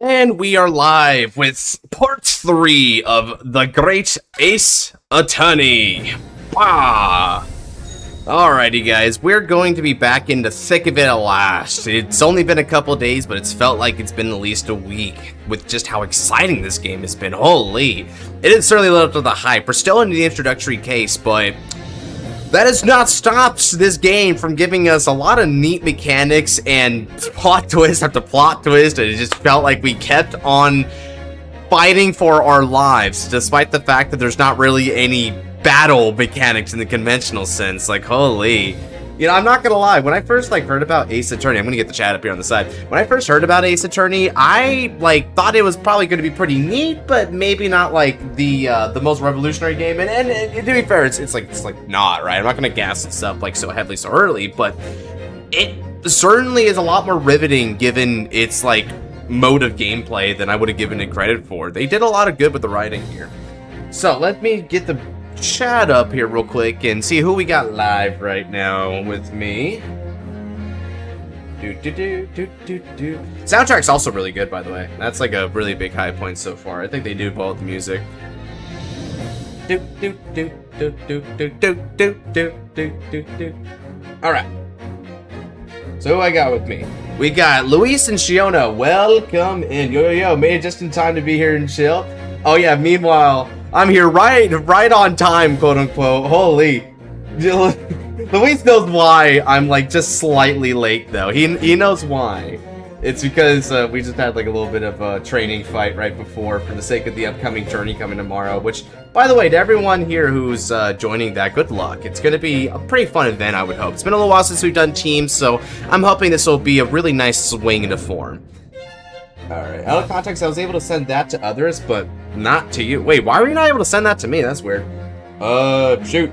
And we are live with part 3 of The Great Ace Attorney. Alrighty guys, we're going to be back in the thick of it at last. It's only been a couple days, but it's felt like it's been at least a week with just how exciting this game has been. Holy. It has certainly lived up to the hype. We're still in the introductory case, but that has not stopped this game from giving us a lot of neat mechanics and plot twist after plot twist, and it just felt like we kept on fighting for our lives, despite the fact that there's not really any battle mechanics in the conventional sense. Like, holy. You know, I'm not gonna lie, when I first heard about Ace Attorney, I'm gonna get the chat up here on the side. When I first heard about Ace Attorney, I thought it was probably gonna be pretty neat, but maybe not the most revolutionary game. And to be fair, it's not, right? I'm not gonna gas this up so heavily so early, but it certainly is a lot more riveting given its mode of gameplay than I would have given it credit for. They did a lot of good with the writing here. So let me get the chat up here real quick and see who we got live right now with me. Soundtrack's also really good, by the way. That's a really big high point so far. I think they do well with the music. Alright. So who I got with me? We got Luis and Shiona. Welcome in. Yo, made it just in time to be here and chill. Oh yeah, meanwhile, I'm here right on time, quote unquote. Holy. Luis knows why I'm just slightly late though. He knows why. It's because we just had a little bit of a training fight right before for the sake of the upcoming tourney coming tomorrow, which, by the way, to everyone here who's joining that, good luck. It's going to be a pretty fun event, I would hope. It's been a little while since we've done teams, so I'm hoping this will be a really nice swing into form. Alright, out of context, I was able to send that to others, but not to you. Wait, why were you not able to send that to me? That's weird. Shoot.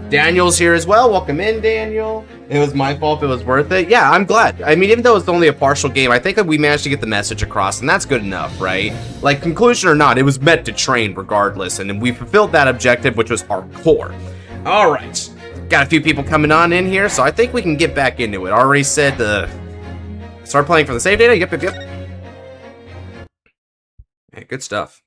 Daniel's here as well. Welcome in, Daniel. It was my fault if it was worth it. Yeah, I'm glad. I mean, even though it's only a partial game, I think that we managed to get the message across, and that's good enough, right? Conclusion or not, it was meant to train regardless, and we fulfilled that objective, which was our core. Alright. Got a few people coming on in here, so I think we can get back into it. Already said start playing for the save data? Yep. Hey, good stuff.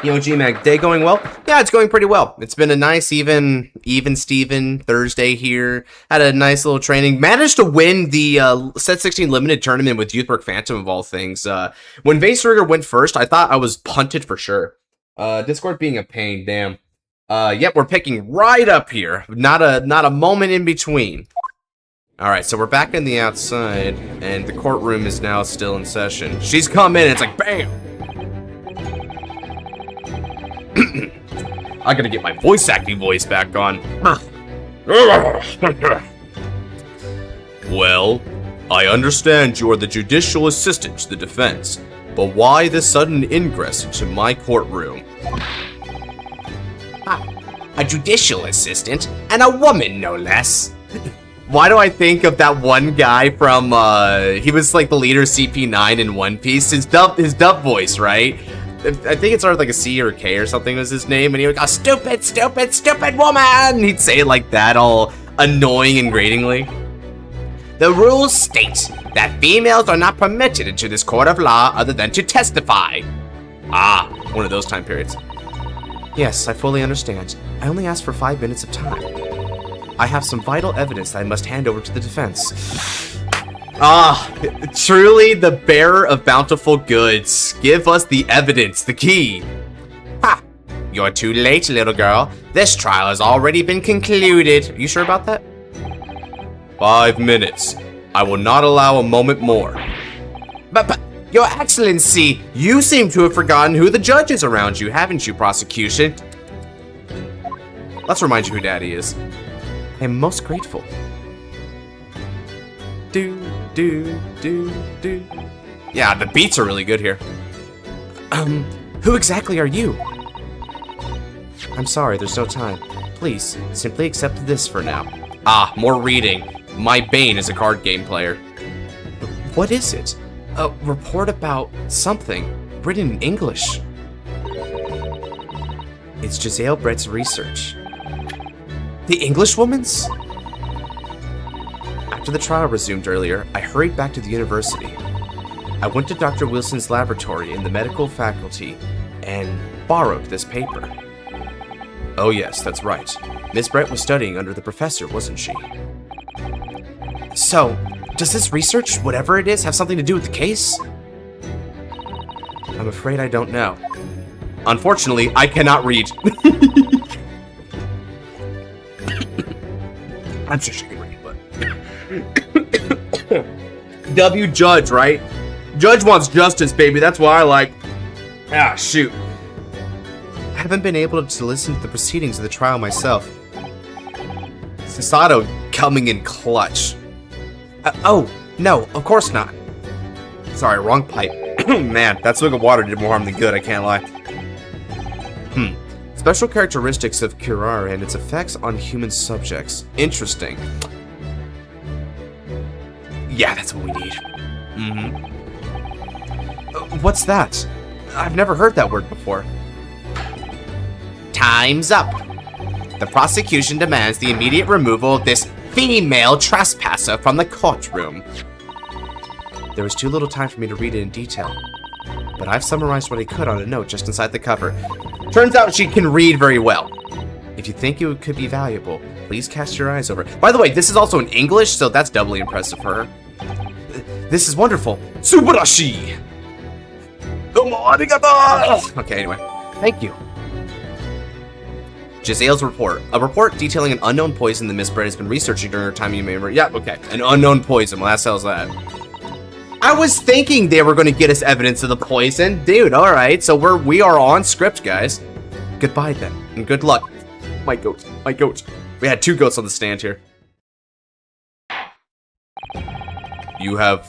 Yo, G-Mag, day going well? Yeah, it's going pretty well. It's been a nice, even Steven Thursday here. Had a nice little training. Managed to win the Set 16 Limited Tournament with Youthwork Phantom, of all things. When Vaserigger went first, I thought I was punted for sure. Discord being a pain, damn. Yep, we're picking right up here. Not a moment in between. Alright, so we're back in the outside, and the courtroom is now still in session. She's come in, and it's like, bam! I gotta get my voice acting voice back on. Well, I understand you are the judicial assistant to the defense, but why this sudden ingress into my courtroom? A judicial assistant, and a woman, no less. Why do I think of that one guy from, he was the leader of CP9 in One Piece, his dub voice, right? I think it started a C or a K or something was his name, and he would go, stupid, stupid, stupid woman! He'd say it like that, all annoying and gratingly. The rules state that females are not permitted into this court of law other than to testify. Ah, one of those time periods. Yes, I fully understand. I only asked for 5 minutes of time. I have some vital evidence that I must hand over to the defense. Ah, truly the bearer of bountiful goods. Give us the evidence, the key. Ha! You're too late, little girl. This trial has already been concluded. Are you sure about that? 5 minutes. I will not allow a moment more. But, Your Excellency, you seem to have forgotten who the judge is around you, haven't you, prosecution? Let's remind you who Daddy is. I am most grateful. Yeah, the beats are really good here. Who exactly are you? I'm sorry, there's no time. Please, simply accept this for now. Ah, more reading. My Bane is a card game player. What is it? A report about something, written in English. It's Giselle Brett's research. The Englishwoman's? After the trial resumed earlier, I hurried back to the university. I went to Dr. Wilson's laboratory in the medical faculty and borrowed this paper. Oh yes, that's right. Miss Brett was studying under the professor, wasn't she? So, does this research, whatever it is, have something to do with the case? I'm afraid I don't know. Unfortunately, I cannot read. I'm sure she can read, but... W Judge, right? Judge wants justice, baby. That's why I like... Ah, shoot. I haven't been able to listen to the proceedings of the trial myself. Sasato coming in clutch. Oh, no, of course not. Sorry, wrong pipe. Man, that swig of water did more harm than good, I can't lie. Special characteristics of curare and its effects on human subjects. Interesting. Yeah, that's what we need. What's that? I've never heard that word before. Time's up. The prosecution demands the immediate removal of this female trespasser from the courtroom. There was too little time for me to read it in detail, but I've summarized what I could on a note just inside the cover. Turns out she can read very well. If you think it could be valuable, please cast your eyes over. By the way, this is also in English, so that's doubly impressive for her. This is wonderful. Subarashi! Okay, anyway. Thank you. Gisele's report. A report detailing an unknown poison that Miss Brett has been researching during her time. You may remember. Yeah, okay. An unknown poison. Well, that sells that. I was thinking they were going to get us evidence of the poison. Dude, alright. So we are on script, guys. Goodbye, then. And good luck. My goat. My goat. We had 2 goats on the stand here. You have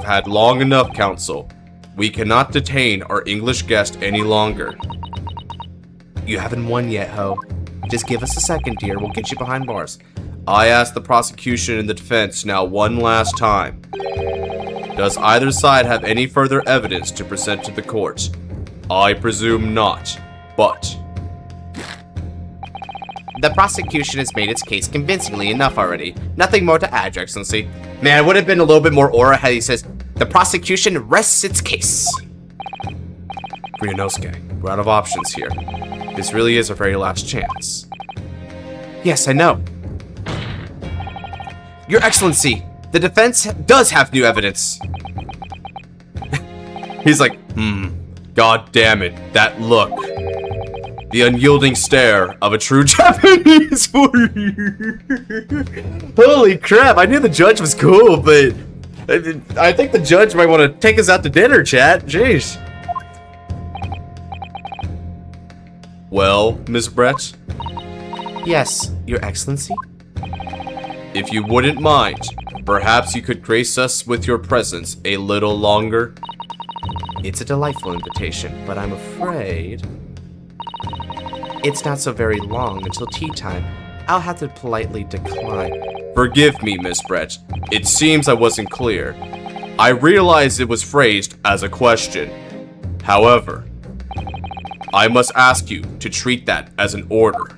had long enough, counsel. We cannot detain our English guest any longer. You haven't won yet, ho. Just give us a second, dear. We'll get you behind bars. I ask the prosecution and the defense now one last time. Does either side have any further evidence to present to the court? I presume not, but... The prosecution has made its case convincingly enough already. Nothing more to add, Your Excellency. Man, it would have been a little bit more aura had he says, the prosecution rests its case. Ryunosuke, we're out of options here. This really is our very last chance. Yes, I know. Your Excellency, the defense does have new evidence. He's like, God damn it, that look. The unyielding stare of a true Japanese warrior. Holy crap, I knew the judge was cool, but I think the judge might want to take us out to dinner, chat. Jeez. Well, Miss Brett? Yes, Your Excellency? If you wouldn't mind, perhaps you could grace us with your presence a little longer? It's a delightful invitation, but I'm afraid... It's not so very long until tea time. I'll have to politely decline. Forgive me, Miss Brett. It seems I wasn't clear. I realize it was phrased as a question. However, I must ask you to treat that as an order.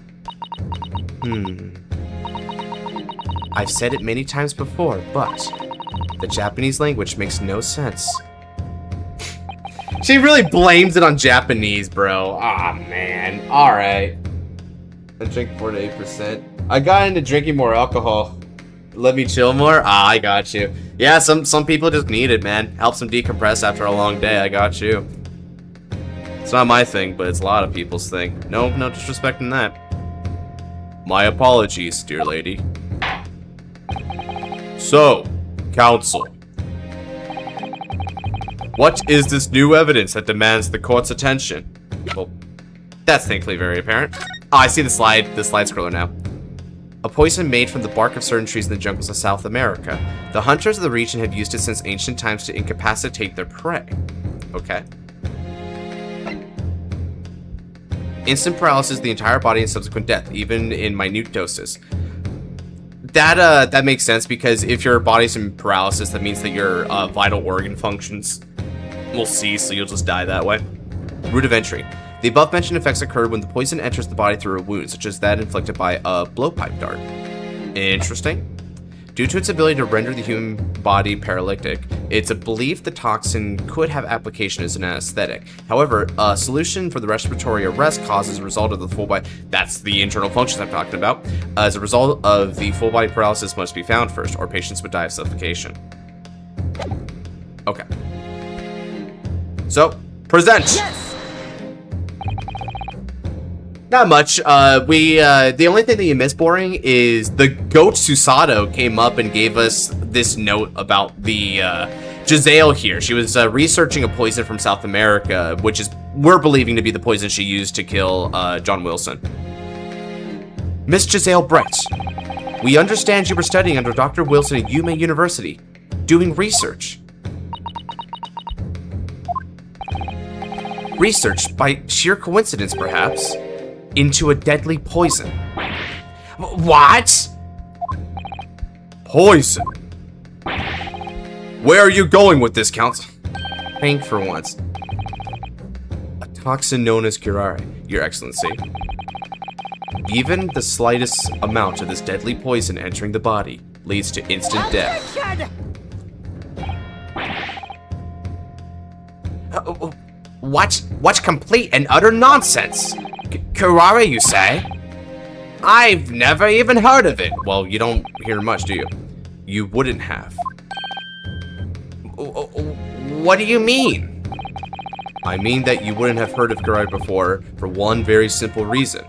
I've said it many times before, but the Japanese language makes no sense. She really blames it on Japanese, bro. Ah, man. Alright. I drink 4 to 8%. I got into drinking more alcohol. Let me chill more? Ah, I got you. Yeah, some people just need it, man. Helps them decompress after a long day. I got you. It's not my thing, but it's a lot of people's thing. No disrespect in that. My apologies, dear lady. So, counsel. What is this new evidence that demands the court's attention? Well, that's thankfully very apparent. Oh, I see the slide scroller now. A poison made from the bark of certain trees in the jungles of South America. The hunters of the region have used it since ancient times to incapacitate their prey. Okay. Instant paralysis of the entire body and subsequent death, even in minute doses. That makes sense, because if your body's in paralysis, that means that your vital organ functions will cease, so you'll just die that way. Route of entry. The above-mentioned effects occurred when the poison enters the body through a wound, such as that inflicted by a blowpipe dart. Interesting. Due to its ability to render the human body paralytic, it's believed the toxin could have application as an anesthetic. However, a solution for the respiratory arrest cause as a result of the full body... That's the internal functions I'm talking about. As a result of the full body paralysis must be found first, or patients would die of suffocation. Okay. So, present! Yes! Not much. The only thing that you missed, Boring, is the goat Susato came up and gave us this note about the Giselle here. She was researching a poison from South America, which is we're believing to be the poison she used to kill John Wilson. Miss Giselle Brett, we understand you were studying under Dr. Wilson at Yume University, doing research. Research, by sheer coincidence perhaps, into a deadly poison. What? Poison? Where are you going with this, Counsel? Think for once. A toxin known as curare, Your Excellency. Even the slightest amount of this deadly poison entering the body leads to instant death. What's complete and utter nonsense? Curare, you say? I've never even heard of it. Well, you don't hear much, do you? You wouldn't have. What do you mean? I mean that you wouldn't have heard of curare before for one very simple reason.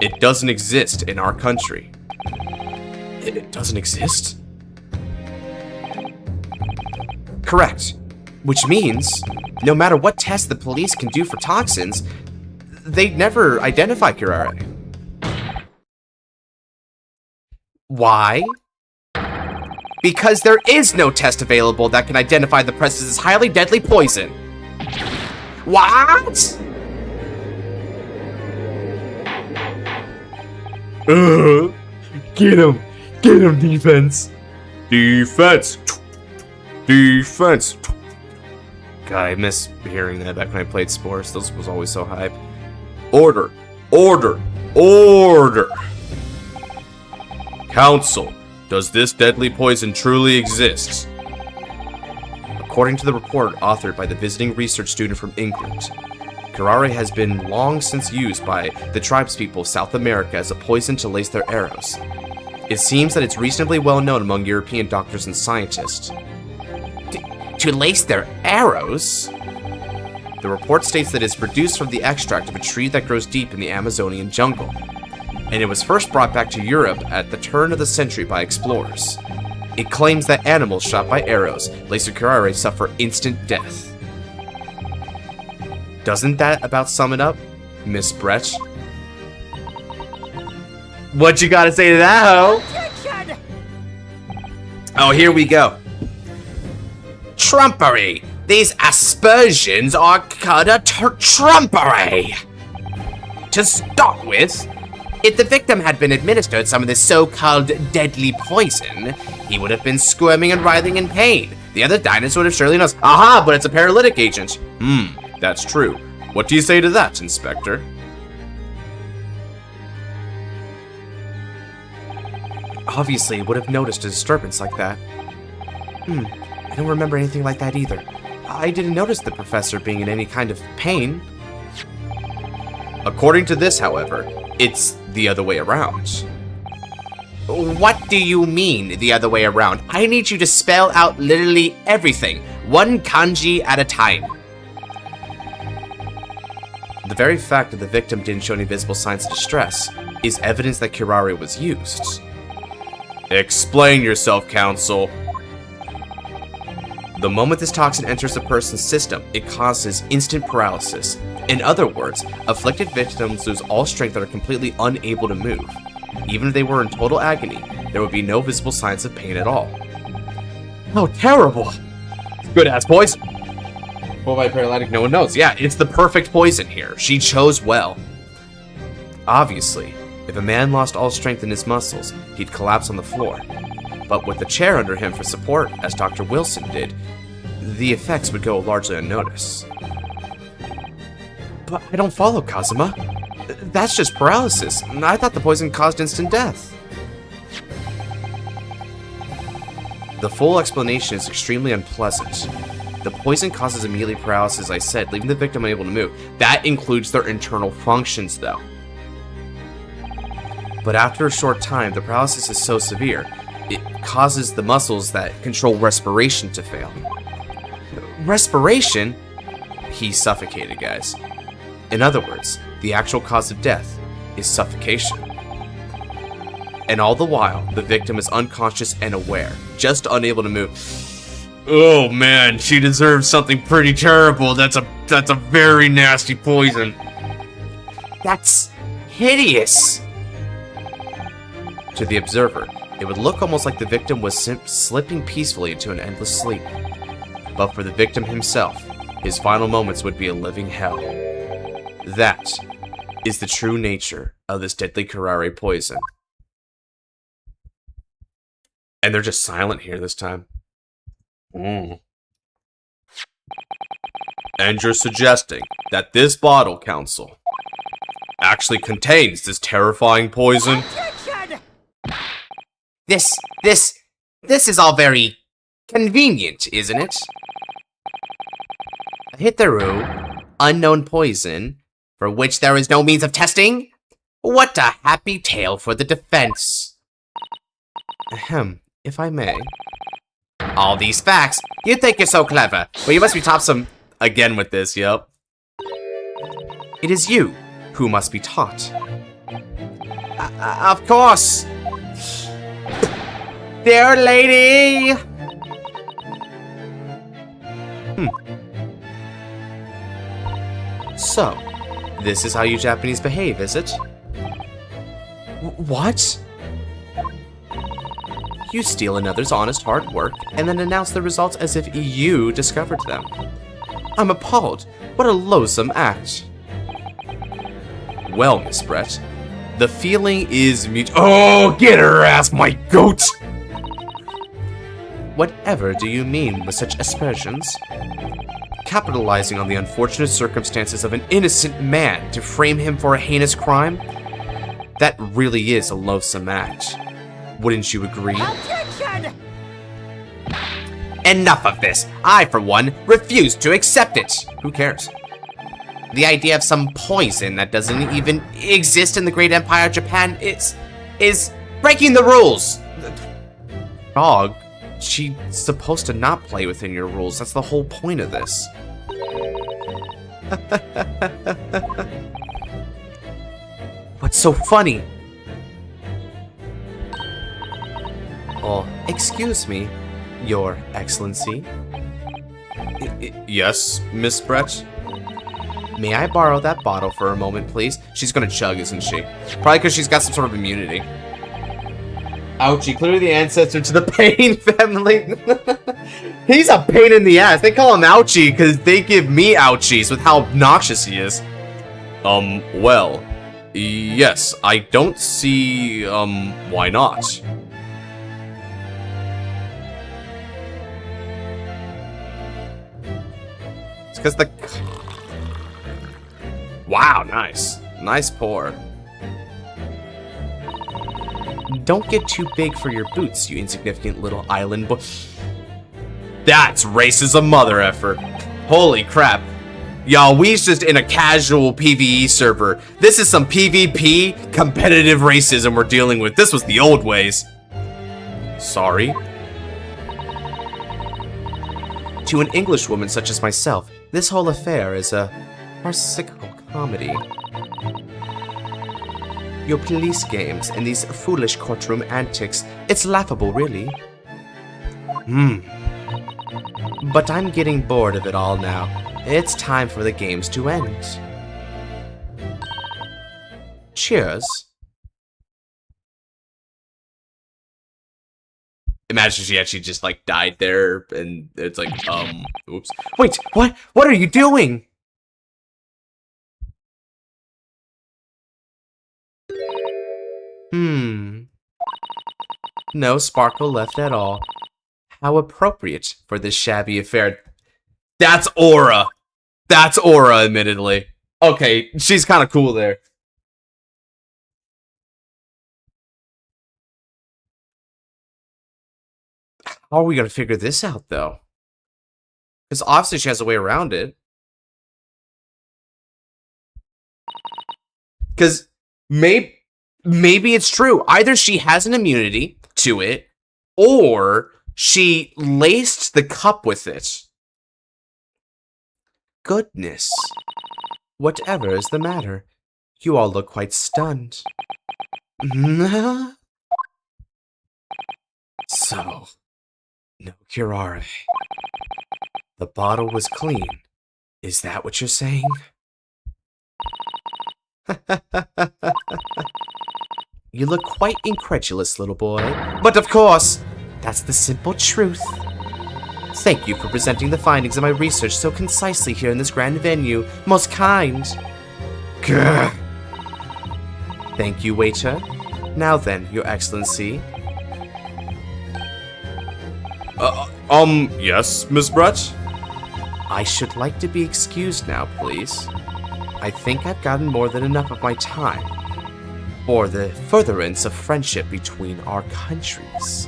It doesn't exist in our country. It doesn't exist? Correct. Which means, no matter what tests the police can do for toxins, they'd never identify curare. Why? Because there is no test available that can identify the presence of highly deadly poison. What? Get him, defense. Defense. Defense. God, I miss hearing that back when I played sports. Those was always so hype. Order! Order! Order! Counsel, does this deadly poison truly exist? According to the report authored by the visiting research student from England, curare has been long since used by the tribespeople of South America as a poison to lace their arrows. It seems that it's reasonably well known among European doctors and scientists. To lace their arrows? The report states that it's produced from the extract of a tree that grows deep in the Amazonian jungle, and it was first brought back to Europe at the turn of the century by explorers. It claims that animals shot by arrows laced with curare suffer instant death. Doesn't that about sum it up, Miss Brett? What you gotta say to that, ho? Oh, here we go. Trumpery! These aspersions are utter trumpery! To start with, if the victim had been administered some of this so-called deadly poison, he would have been squirming and writhing in pain. The other diners would have surely known. Aha, but it's a paralytic agent. That's true. What do you say to that, Inspector? Obviously, would have noticed a disturbance like that. I don't remember anything like that either. I didn't notice the professor being in any kind of pain. According to this, however, it's the other way around. What do you mean, the other way around? I need you to spell out literally everything, one kanji at a time. The very fact that the victim didn't show any visible signs of distress is evidence that curare was used. Explain yourself, Counsel. The moment this toxin enters a person's system, it causes instant paralysis. In other words, afflicted victims lose all strength and are completely unable to move. Even if they were in total agony, there would be no visible signs of pain at all. Oh, terrible! Good-ass poison! Well, by paralytic, no one knows. Yeah, it's the perfect poison here. She chose well. Obviously, if a man lost all strength in his muscles, he'd collapse on the floor. But with the chair under him for support, as Dr. Wilson did, the effects would go largely unnoticed. But I don't follow, Kazuma. That's just paralysis. I thought the poison caused instant death. The full explanation is extremely unpleasant. The poison causes immediately paralysis, as I said, leaving the victim unable to move. That includes their internal functions, though. But after a short time, the paralysis is so severe, it causes the muscles that control respiration to fail. Respiration? He's suffocated, guys. In other words, the actual cause of death is suffocation. And all the while, the victim is unconscious and aware, just unable to move. Oh man, she deserves something pretty terrible. That's a very nasty poison. That's hideous. To the observer, it would look almost like the victim was slipping peacefully into an endless sleep. But for the victim himself, his final moments would be a living hell. That is the true nature of this deadly curare poison. And they're just silent here this time. And you're suggesting that this bottle, Council, actually contains this terrifying poison? This is all very convenient, isn't it? Hitherto, unknown poison, for which there is no means of testing? What a happy tale for the defense. Ahem, if I may. All these facts, you think you're so clever, but you must be taught some again with this, yep. It is you who must be taught. Of course. Dear lady! So, this is how you Japanese behave, is it? What? You steal another's honest hard work, and then announce the results as if you discovered them. I'm appalled. What a loathsome act. Well, Miss Brett, the feeling is Oh, get her ass, my goat! Whatever do you mean with such aspersions? Capitalizing on the unfortunate circumstances of an innocent man to frame him for a heinous crime? That really is a loathsome act. Wouldn't you agree? Objection! Enough of this. I, for one, refuse to accept it. Who cares? The idea of some poison that doesn't even exist in the great empire of Japan is breaking the rules. Dog, she's supposed to not play within your rules. That's the whole point of this. What's so funny? Oh, excuse me, Your Excellency. Yes, Miss Brett? May I borrow that bottle for a moment, please? She's gonna chug, isn't she? Probably because she's got some sort of immunity. Ouchie, clearly the ancestor to the Pain family. He's a pain in the ass. They call him Ouchie because they give me ouchies with how obnoxious he is. Well, yes, I don't see, why not? It's because the... Wow, nice. Nice pour. Don't get too big for your boots, you insignificant little island boy. That's racism mother effort. Holy crap. Y'all, we's just in a casual PvE server. This is some PvP competitive racism we're dealing with. This was the old ways. Sorry. To an Englishwoman such as myself, this whole affair is a farcical comedy. Your police games and these foolish courtroom antics, it's laughable, really. But I'm getting bored of it all now. It's time for the games to end. Cheers. Imagine she actually just, like, died there, and it's like, oops. Wait, what? What are you doing? No sparkle left at all. How appropriate for this shabby affair. That's aura. That's aura, admittedly. Okay, she's kind of cool there. How are we gonna figure this out, though? Because obviously she has a way around it. Because maybe it's true. Either she has an immunity to it, or she laced the cup with it. Goodness. Whatever is the matter? You all look quite stunned. So, no curare. The bottle was clean. Is that what you're saying? You look quite incredulous, little boy. But of course, that's the simple truth. Thank you for presenting the findings of my research so concisely here in this grand venue. Most kind. Grr. Thank you, waiter. Now then, Your Excellency. Yes, Miss Brett? I should like to be excused now, please. I think I've gotten more than enough of my time for the furtherance of friendship between our countries.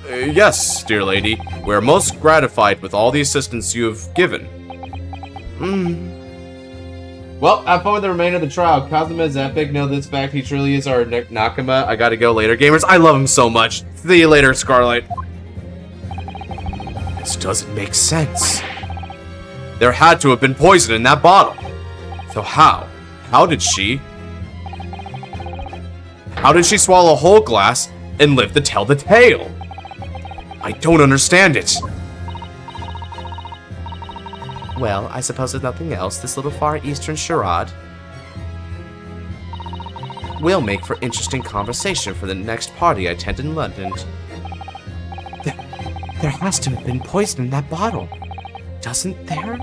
Yes, dear lady. We're most gratified with all the assistance you have given. Well, have fun with the remainder of the trial. Kazuma is epic. Know this fact. He truly is our Nakama. I gotta go later. Gamers, I love him so much. See you later, Scarlet. This doesn't make sense. There had to have been poison in that bottle. So how? How did she swallow a whole glass and live to tell the tale? I don't understand it. Well, I suppose there's nothing else. This little Far Eastern charade will make for interesting conversation for the next party I attend in London. There has to have been poison in that bottle, doesn't there?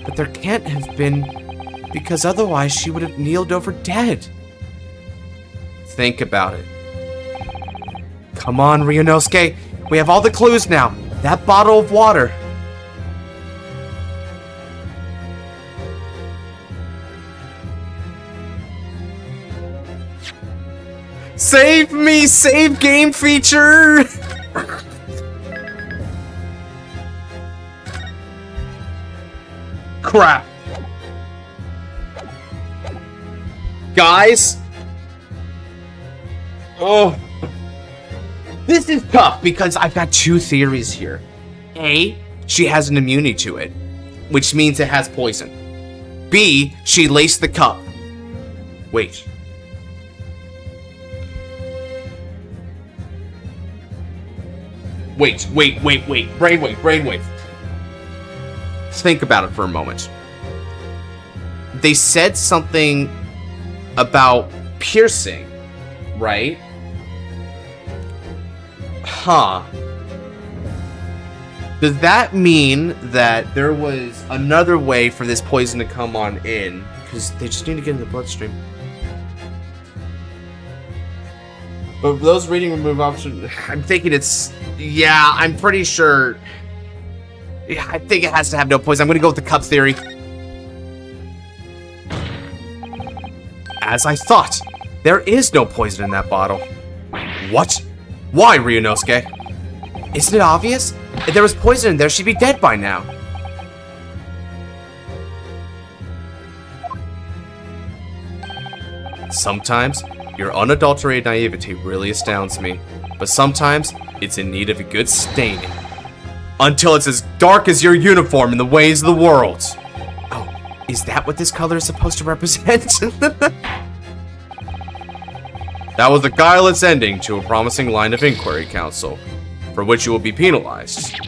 But there can't have been, because otherwise she would have kneeled over dead. Think about it. Come on, Ryunosuke. We have all the clues now. That bottle of water. Save me! Save game feature! Crap. Guys? Oh. This is tough because I've got two theories here. A, she has an immunity to it, which means it has poison. B, she laced the cup. Wait. Wait. Brainwave. Think about it for a moment. They said something about piercing, right? Huh. Does that mean that there was another way for this poison to come on in? Because they just need to get in the bloodstream. But those reading remove option, I'm thinking it's... Yeah, I'm pretty sure... Yeah, I think it has to have no poison. I'm going to go with the cup theory. As I thought, there is no poison in that bottle. What? Why, Ryunosuke? Isn't it obvious? If there was poison in there, she'd be dead by now. Sometimes, your unadulterated naivety really astounds me. But sometimes, it's in need of a good staining. Until it's as dark as your uniform in the ways of the world. Oh, is that what this color is supposed to represent? That was a guileless ending to a promising line of inquiry, Counsel, for which you will be penalized.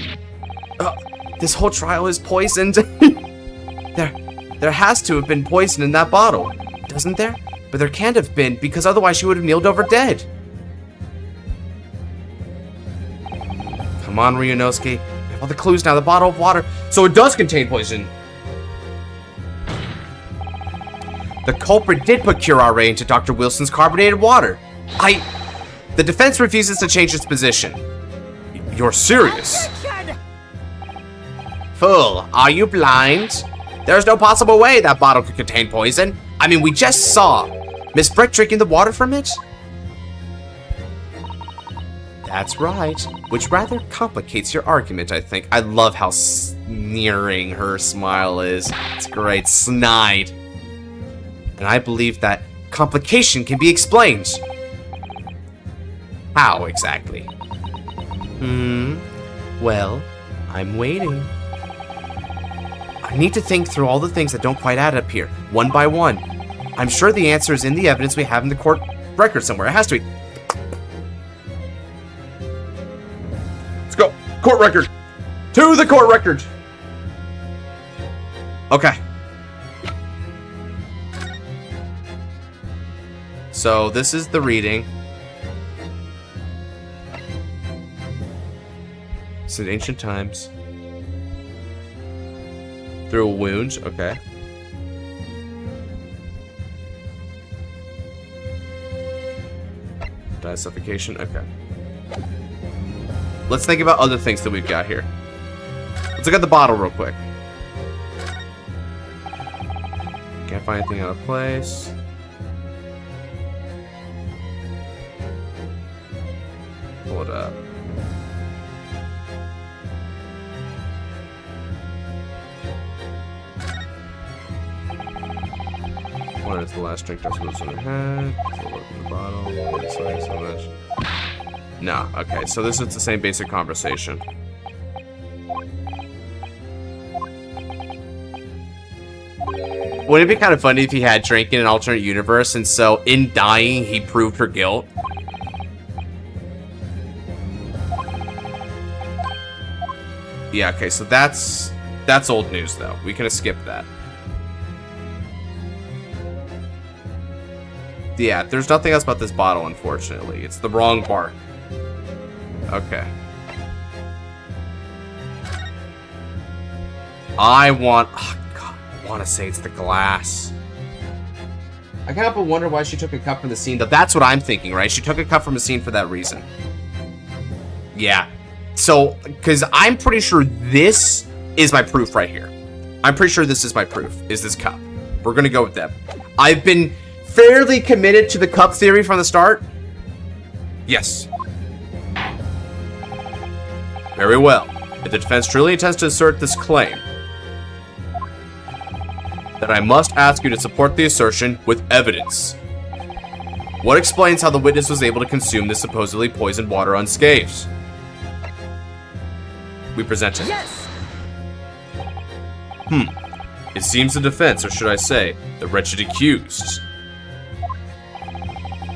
This whole trial is poisoned. There has to have been poison in that bottle, doesn't there? But there can't have been, because otherwise she would have kneeled over dead. Come on, Ryunosuke. We have all the clues now. The bottle of water. So it does contain poison. The culprit did put curare into Dr. Wilson's carbonated water. The defense refuses to change its position. You're serious? Fool, are you blind? There's no possible way that bottle could contain poison. I mean, we just saw Miss Brick drinking the water from it. That's right, which rather complicates your argument, I think. I love how sneering her smile is. It's great. Snide. And I believe that complication can be explained. How exactly? Well, I'm waiting. I need to think through all the things that don't quite add up here, one by one. I'm sure the answer is in the evidence we have in the court record somewhere. It has to be. Let's go. Court record. To the court record. Okay. So this is the reading. It's in ancient times. Through a wound, okay. Die suffocation, okay. Let's think about other things that we've got here. Let's look at the bottle real quick. Can't find anything out of place. Pull it up. What is the last drink that's supposed to have? Look in the bottle. It's like so much. No, okay, so this is the same basic conversation. Wouldn't it be kind of funny if he had drank in an alternate universe, and so in dying he proved her guilt? Yeah, okay, so that's old news though. We can skip that. Yeah, there's nothing else about this bottle, unfortunately. It's the wrong bark. Okay. Oh God, I want to say it's the glass. I can't help but wonder why she took a cup from the scene, though. That's what I'm thinking, right? She took a cup from the scene for that reason. Yeah. So, because I'm pretty sure this is my proof right here. I'm pretty sure this is my proof, is this cup. We're going to go with that. I've been fairly committed to the cup theory from the start. Yes. Very well. If the defense truly intends to assert this claim, then I must ask you to support the assertion with evidence. What explains how the witness was able to consume this supposedly poisoned water unscathed? We present it. Yes. It seems the defense, or should I say, the wretched accused,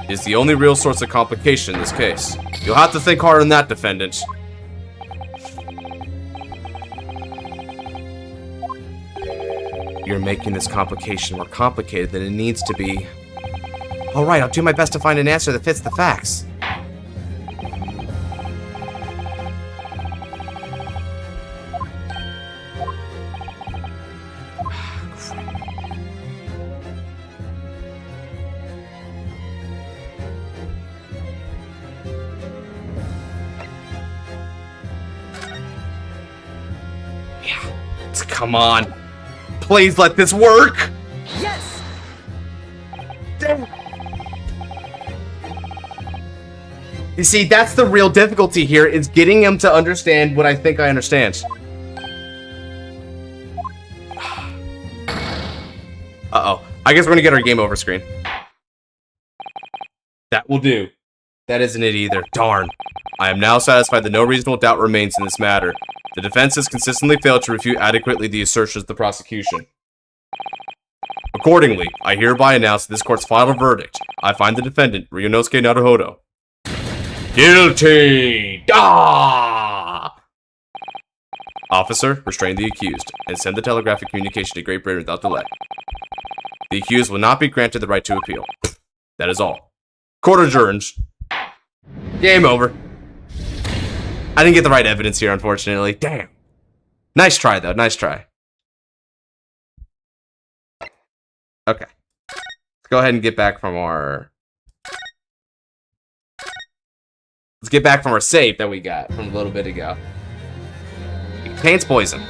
is the only real source of complication in this case. You'll have to think hard on that, defendant. You're making this complication more complicated than it needs to be. Alright, I'll do my best to find an answer that fits the facts. Come on. Please let this work. Yes. Damn. You see, that's the real difficulty here, is getting him to understand what I think I understand. Uh-oh. I guess we're gonna get our game over screen. That will do. That isn't it either. Darn. I am now satisfied that no reasonable doubt remains in this matter. The defense has consistently failed to refute adequately the assertions of the prosecution. Accordingly, I hereby announce this court's final verdict. I find the defendant, Ryunosuke Naruhodo, guilty! Ah! Officer, restrain the accused, and send the telegraphic communication to Great Britain without delay. The accused will not be granted the right to appeal. That is all. Court adjourned. Game over. I didn't get the right evidence here, unfortunately. Damn. Nice try, though. Nice try. Okay. Let's go ahead and get back from our... Let's get back from our save that we got from a little bit ago. It contains poison.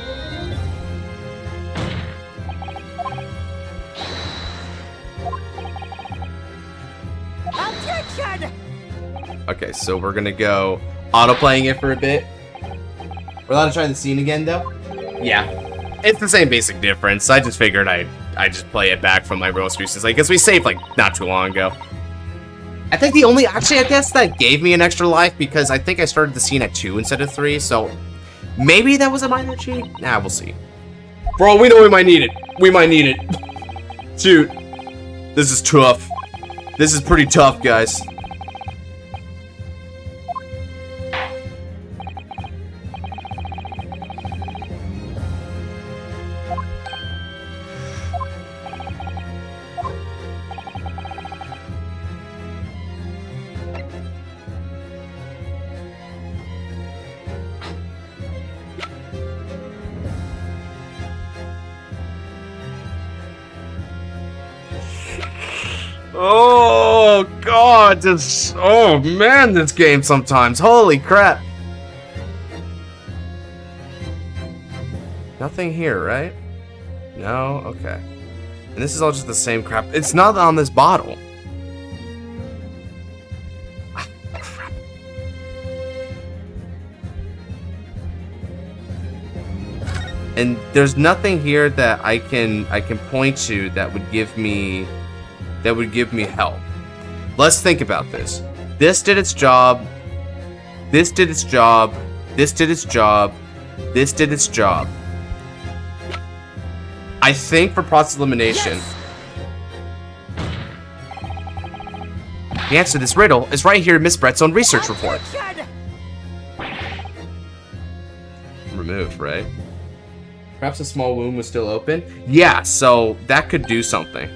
Objection! Okay, so we're gonna go auto-playing it for a bit. We're allowed to try the scene again, though? Yeah. It's the same basic difference. I just figured I just play it back from my most recent, like, because we saved, like, not too long ago. I think the only, actually, I guess that gave me an extra life, because I think I started the scene at 2 instead of 3, so maybe that was a minor cheat? Nah, we'll see. For all we know, we might need it. We might need it. Shoot. This is tough. This is pretty tough, guys. Oh god, oh man, this game sometimes. Holy crap. Nothing here, right? No? Okay. And this is all just the same crap. It's not on this bottle. Ah, crap. And there's nothing here that I can point to that would give me help. Let's think about this. This did its job. This did its job. This did its job. This did its job. I think for process elimination, Yes! the answer to this riddle is right here in Miss Brett's own research report. Objection! Removed, right? Perhaps a small wound was still open? Yeah, so that could do something.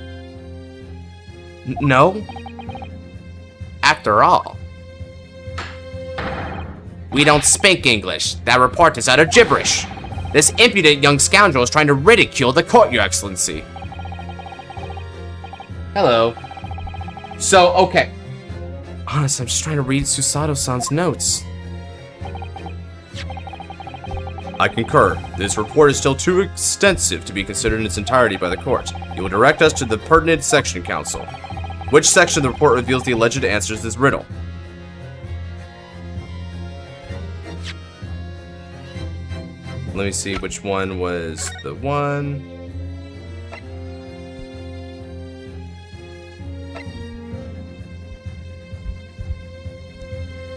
No? After all, we don't speak English. That report is utter gibberish. This impudent young scoundrel is trying to ridicule the court, Your Excellency. Hello. So, okay. Honest, I'm just trying to read Susato-san's notes. I concur. This report is still too extensive to be considered in its entirety by the court. You will direct us to the pertinent section council. Which section of the report reveals the alleged answers to this riddle? Let me see which one was the one.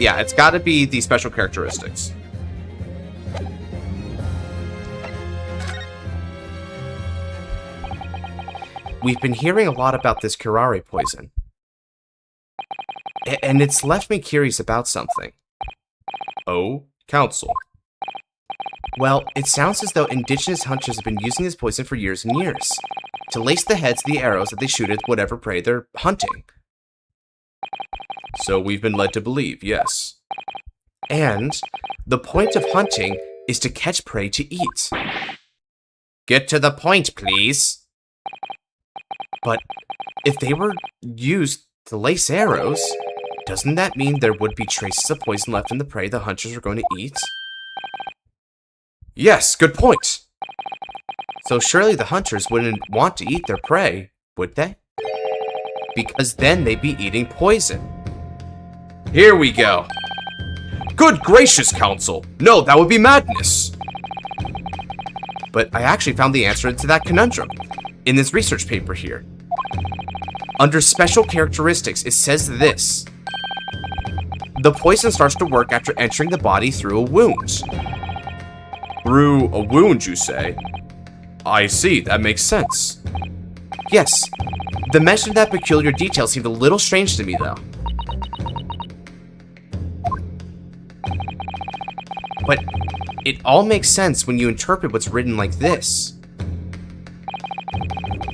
Yeah, it's got to be the special characteristics. We've been hearing a lot about this curare poison. And it's left me curious about something. Oh, counsel. Well, it sounds as though indigenous hunters have been using this poison for years and years, to lace the heads of the arrows that they shoot at whatever prey they're hunting. So we've been led to believe, yes. And the point of hunting is to catch prey to eat. Get to the point, please. But if they were used to lace arrows, doesn't that mean there would be traces of poison left in the prey the hunters were going to eat? Yes, good point. So surely the hunters wouldn't want to eat their prey, would they? Because then they'd be eating poison. Here we go. Good gracious, Counsel. No, that would be madness. But I actually found the answer to that conundrum in this research paper here. Under special characteristics, it says this. The poison starts to work after entering the body through a wound. Through a wound, you say? I see, that makes sense. Yes, the mention of that peculiar detail seemed a little strange to me, though. But it all makes sense when you interpret what's written like this.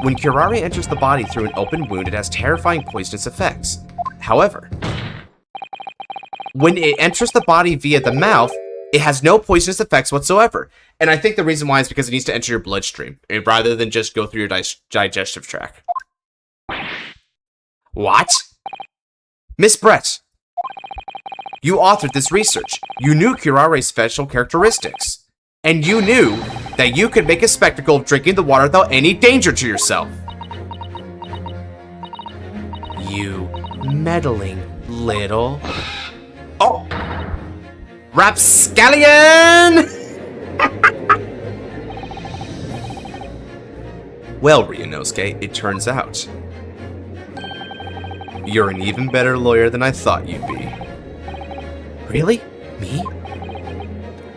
When curare enters the body through an open wound, it has terrifying poisonous effects. However, when it enters the body via the mouth, it has no poisonous effects whatsoever. And I think the reason why is because it needs to enter your bloodstream, rather than just go through your digestive tract. What? Miss Brett, you authored this research. You knew curare's special characteristics. And you knew that you could make a spectacle of drinking the water without any danger to yourself. You meddling little... Oh! Rapscallion! Well, Ryunosuke, it turns out you're an even better lawyer than I thought you'd be. Really? Me?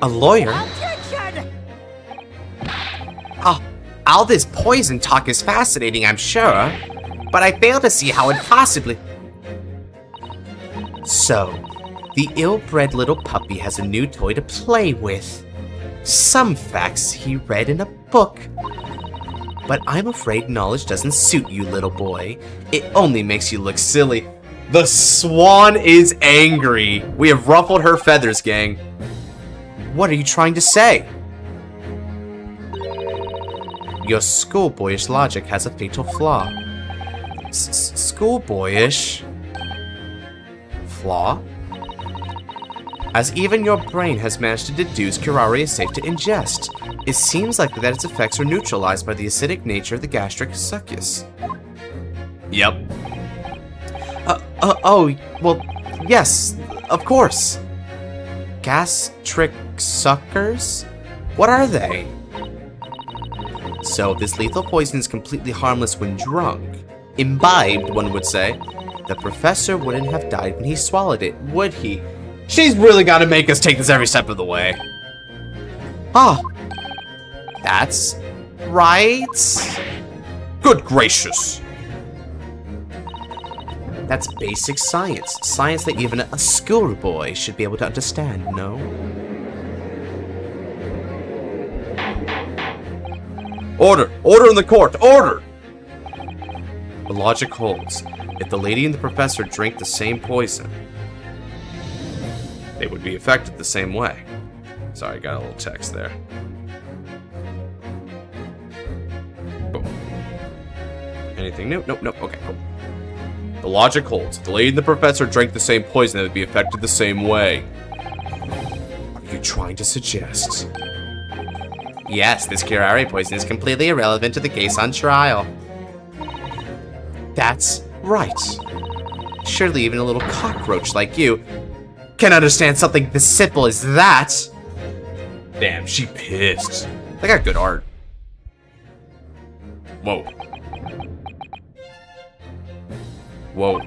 A lawyer? Oh, all this poison talk is fascinating, I'm sure, but I fail to see how it possibly... So, the ill-bred little puppy has a new toy to play with. Some facts he read in a book. But I'm afraid knowledge doesn't suit you, little boy. It only makes you look silly. The swan is angry. We have ruffled her feathers, gang. What are you trying to say? Your schoolboyish logic has a fatal flaw. Schoolboyish? Flaw? As even your brain has managed to deduce curare is safe to ingest, it seems likely that its effects are neutralized by the acidic nature of the gastric succus. Yep. Oh, well, yes, of course. Gastric suckers? What are they? So, this lethal poison is completely harmless when drunk. Imbibed, one would say. The professor wouldn't have died when he swallowed it, would he? She's really got to make us take this every step of the way. Ah, that's right. Good gracious. That's basic science. Science that even a schoolboy should be able to understand, no? Order! Order in the court! Order! The logic holds. If the lady and the professor drink the same poison, they would be affected the same way. Sorry, got a little text there. Boom. Anything new? Nope, nope. Okay, cool. The logic holds. If the lady and the professor drank the same poison, they would be affected the same way. Are you trying to suggest? Yes, this curare poison is completely irrelevant to the case on trial. That's right. Surely even a little cockroach like you can understand something this simple as that. Damn, she pissed. They got good art. Whoa. Whoa.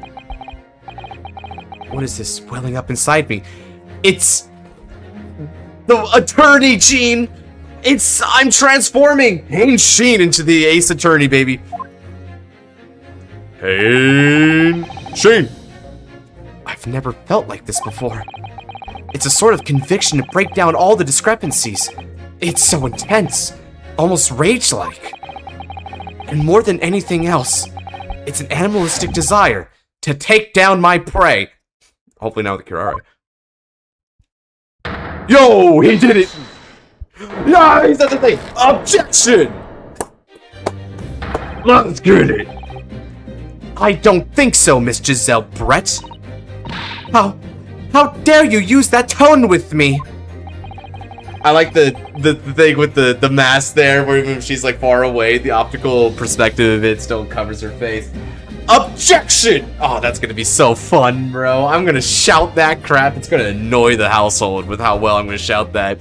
What is this welling up inside me? It's the attorney, Gene. I'm transforming Hayne Sheen into the ace attorney, baby. Hayne Sheen. I've never felt like this before. It's a sort of conviction to break down all the discrepancies. It's so intense, almost rage-like. And more than anything else, it's an animalistic desire to take down my prey. Hopefully not with the curare. Yo, he did it! Yeah, he said the thing! Objection! Let's get it! I don't think so, Miss Giselle Brett. How dare you use that tone with me? I like the thing with the mask there, where even if she's like far away, the optical perspective of it still covers her face. Objection! Oh, that's gonna be so fun, bro. I'm gonna shout that crap. It's gonna annoy the household with how well I'm gonna shout that.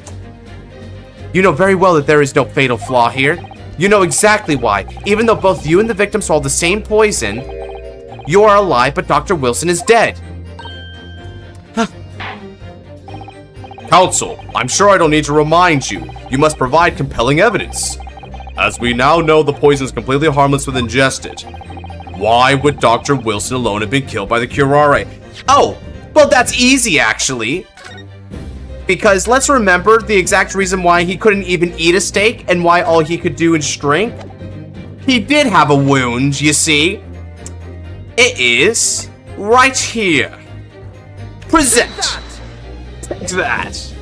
You know very well that there is no fatal flaw here. You know exactly why. Even though both you and the victim swallowed the same poison, you are alive, but Dr. Wilson is dead. Counsel, I'm sure I don't need to remind you. You must provide compelling evidence. As we now know, the poison is completely harmless when ingested. Why would Dr. Wilson alone have been killed by the curare? Oh, well that's easy actually. Because let's remember the exact reason why he couldn't even eat a steak and why all he could do is drink. He did have a wound, you see. It is right here. Present. Take that.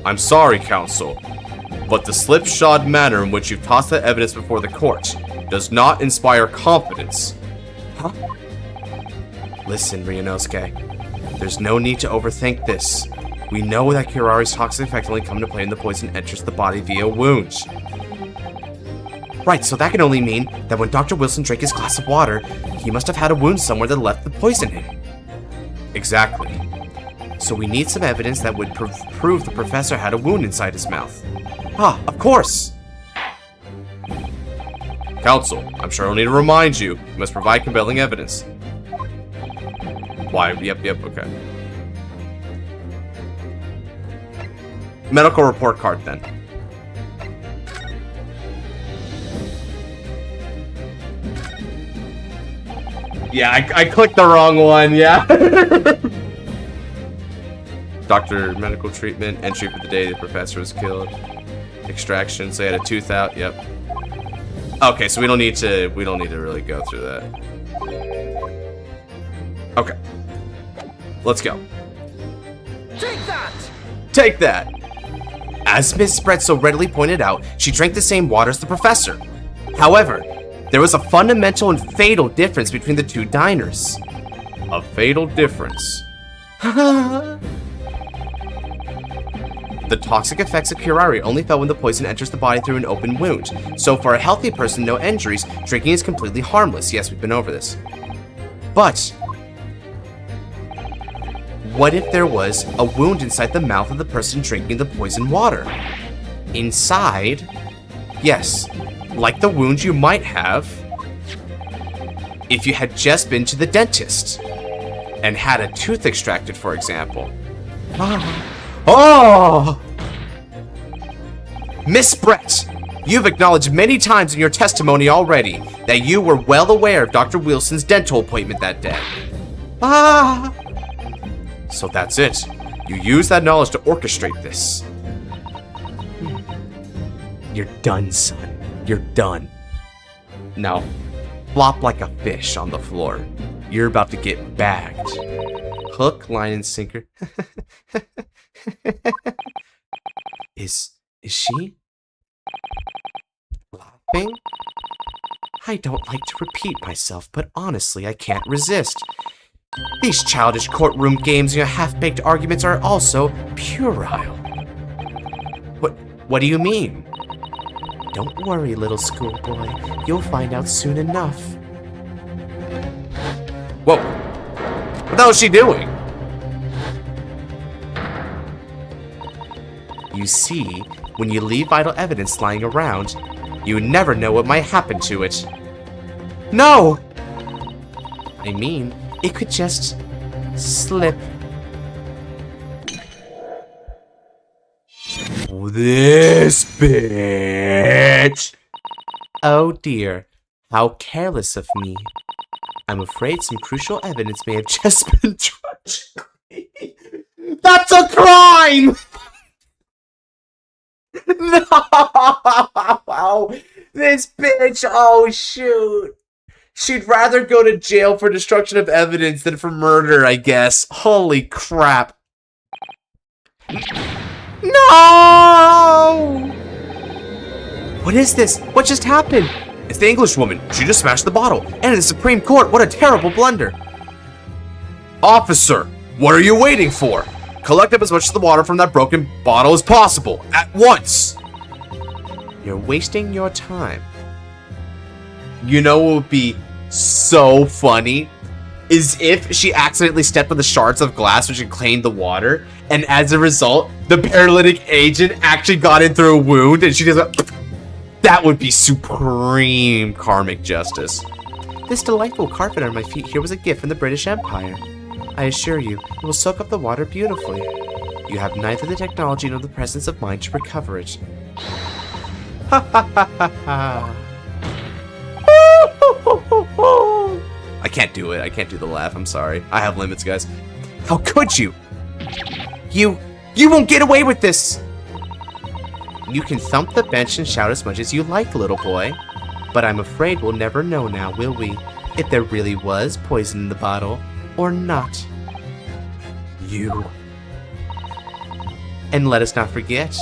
I'm sorry, counsel, but the slipshod manner in which you've tossed that evidence before the court does not inspire confidence. Huh? Listen, Ryunosuke, there's no need to overthink this. We know that Kirare's toxic effect only come to play when the poison enters the body via wounds. Right, so that can only mean that when Dr. Wilson drank his glass of water, he must have had a wound somewhere that left the poison in. Exactly. So we need some evidence that would prove the professor had a wound inside his mouth. Ah, of course! Counsel, I'm sure I'll need to remind you. You must provide compelling evidence. Why? Yep, okay. Medical report card, then. Yeah, I clicked the wrong one, yeah. Doctor, medical treatment, entry for the day the professor was killed. Extraction, so he had a tooth out, yep. Okay, so we don't need to really go through that. Okay. Let's go. Take that! Take that! As Miss Brett so readily pointed out, she drank the same water as the professor. However, there was a fundamental and fatal difference between the two diners. A fatal difference. The toxic effects of curare only felt when the poison enters the body through an open wound. So for a healthy person, no injuries, drinking is completely harmless. Yes, we've been over this. But what if there was a wound inside the mouth of the person drinking the poison water? Inside? Yes, like the wound you might have if you had just been to the dentist and had a tooth extracted, for example. Oh! Miss Brett, you've acknowledged many times in your testimony already that you were well aware of Dr. Wilson's dental appointment that day. So that's it. You use that knowledge to orchestrate this. You're done, son. You're done. Now, flop like a fish on the floor. You're about to get bagged. Hook, line, and sinker. Is she laughing? I don't like to repeat myself, but honestly, I can't resist. These childish courtroom games and your half-baked arguments are also puerile. What do you mean? Don't worry, little schoolboy. You'll find out soon enough. Whoa! What the hell is she doing? You see, when you leave vital evidence lying around, you never know what might happen to it. No! I mean, it could just slip. This bitch! Oh dear, how careless of me. I'm afraid some crucial evidence may have just been tragically. That's a crime! No! This bitch, oh shoot. She'd rather go to jail for destruction of evidence than for murder, I guess. Holy crap. No! What is this? What just happened? It's the English woman. She just smashed the bottle. And in the Supreme Court, what a terrible blunder. Officer, what are you waiting for? Collect up as much of the water from that broken bottle as possible. At once! You're wasting your time. You know what would be so funny? Is if she accidentally stepped on the shards of glass which claimed the water, and as a result, the paralytic agent actually got in through a wound, and she just went, that would be supreme karmic justice. This delightful carpet on my feet here was a gift from the British Empire. I assure you, it will soak up the water beautifully. You have neither the technology nor the presence of mind to recover it. Ha ha ha ha ha. I can't do it. I can't do the laugh. I'm sorry. I have limits, guys. How could you? You won't get away with this! You can thump the bench and shout as much as you like, little boy. But I'm afraid we'll never know now, will we? If there really was poison in the bottle, or not. You. And let us not forget,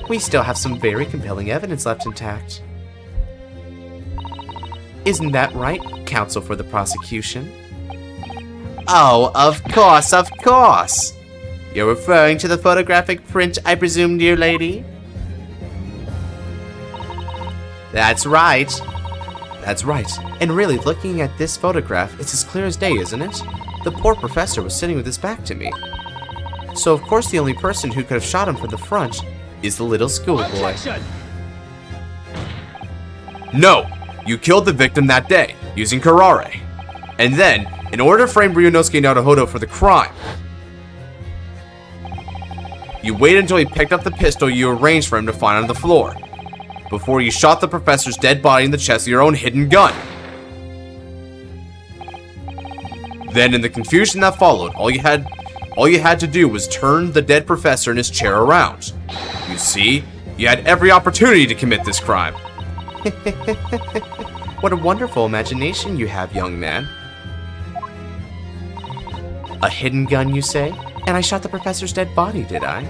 we still have some very compelling evidence left intact. Isn't that right, counsel for the prosecution? Oh, of course, of course! You're referring to the photographic print, I presume, dear lady? That's right. That's right. And really, looking at this photograph, it's as clear as day, isn't it? The poor professor was sitting with his back to me. So of course the only person who could have shot him from the front is the little schoolboy. Objection! No! You killed the victim that day, using karare. And then, in order to frame Ryunosuke Naruhodo for the crime, you waited until he picked up the pistol you arranged for him to find on the floor, before you shot the professor's dead body in the chest with your own hidden gun. Then, in the confusion that followed, all you had to do was turn the dead professor in his chair around. You see, you had every opportunity to commit this crime. What a wonderful imagination you have, young man. A hidden gun, you say? And I shot the professor's dead body, did I?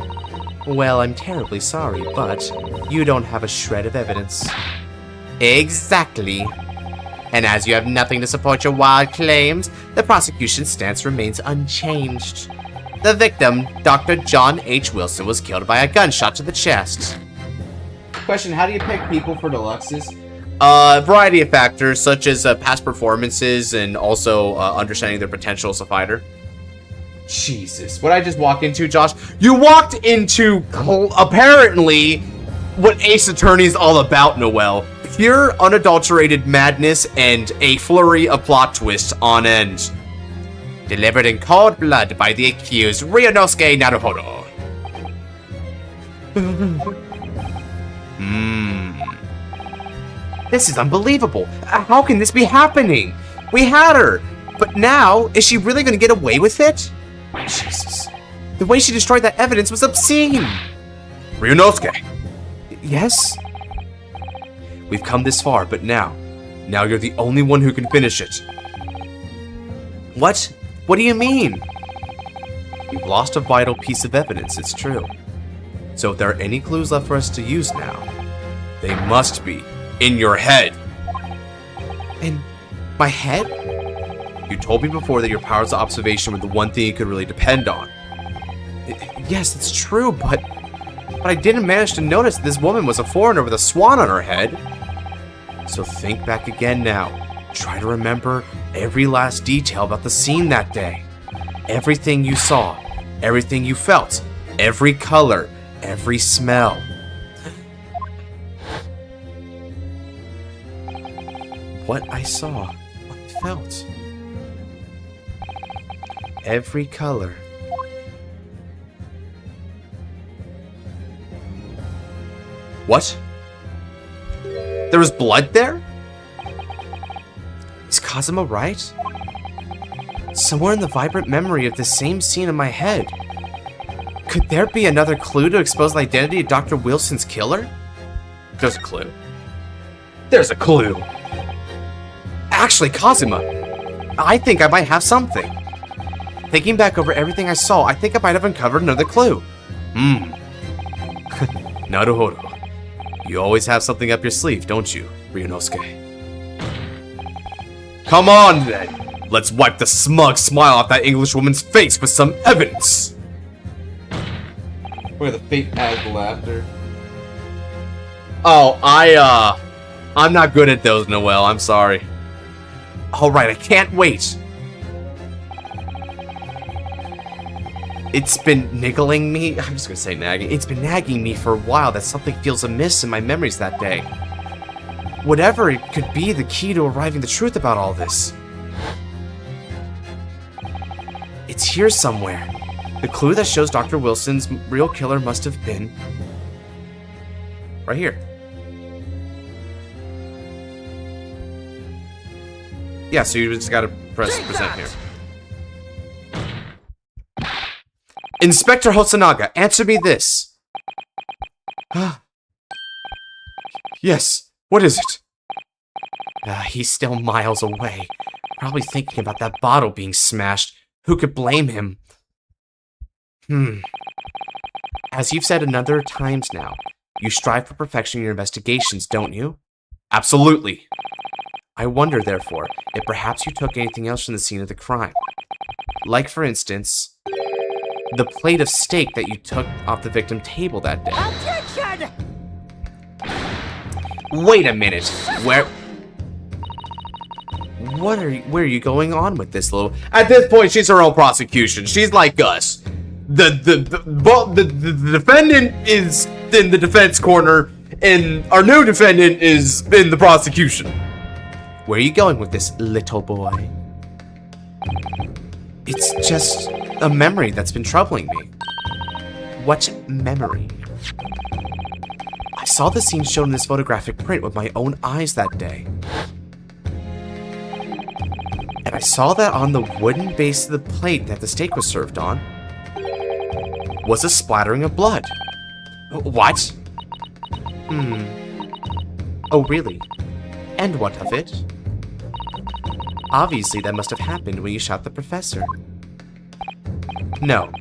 Well, I'm terribly sorry, but you don't have a shred of evidence. Exactly. And as you have nothing to support your wild claims, the prosecution's stance remains unchanged. The victim, Dr. John H. Wilson, was killed by a gunshot to the chest. Question, how do you pick people for deluxes? A variety of factors, such as past performances and also understanding their potential as a fighter. Jesus, what I just walk into, Josh? You walked into, apparently, what Ace Attorney is all about, Noel. Pure, unadulterated madness and a flurry of plot twists on end. Delivered in cold blood by the accused, Ryunosuke Naruhodo. This is unbelievable. How can this be happening? We had her. But now, is she really going to get away with it? Jesus. The way she destroyed that evidence was obscene. Ryunosuke. Yes? We've come this far, but now you're the only one who can finish it. What? What do you mean? We've lost a vital piece of evidence, it's true. So if there are any clues left for us to use now, they must be in your head. In my head? You told me before that your powers of observation were the one thing you could really depend on. Yes, it's true, but I didn't manage to notice this woman was a foreigner with a swan on her head. So think back again now. Try to remember every last detail about the scene that day. Everything you saw, everything you felt, every color, every smell. What I saw, what I felt. Every color. What? There was blood there? Is Kazuma right? Somewhere in the vibrant memory of the same scene in my head. Could there be another clue to expose the identity of Dr. Wilson's killer? There's a clue. There's a clue. Actually, Kazuma, I think I might have something. Thinking back over everything I saw, I think I might have uncovered another clue. Naruhodo. You always have something up your sleeve, don't you, Ryunosuke? Come on, then! Let's wipe the smug smile off that Englishwoman's face with some evidence! Where the fake panic laughter. Oh, I'm not good at those, Noel, I'm sorry. Alright, I can't wait. It's been niggling me. I'm just gonna say nagging. It's been nagging me for a while that something feels amiss in my memories that day. Whatever it could be, the key to arriving at the truth about all this. It's here somewhere. The clue that shows Dr. Wilson's real killer must have been right here. Yeah, so you just gotta press present here. Inspector Hosonaga, answer me this. Yes, what is it? He's still miles away. Probably thinking about that bottle being smashed. Who could blame him? As you've said a number of times now, you strive for perfection in your investigations, don't you? Absolutely. I wonder, therefore, if perhaps you took anything else from the scene of the crime. Like, for instance, the plate of steak that you took off the victim's table that day. Objection! Wait a minute. Where are you going on with this little? At this point, she's her own prosecution. She's like us. The defendant is in the defense corner, and our new defendant is in the prosecution. Where are you going with this, little boy? It's just a memory that's been troubling me. What memory? I saw the scene shown in this photographic print with my own eyes that day. And I saw that on the wooden base of the plate that the steak was served on was a splattering of blood. What? Oh, really? And what of it? Obviously, that must have happened when you shot the professor. No,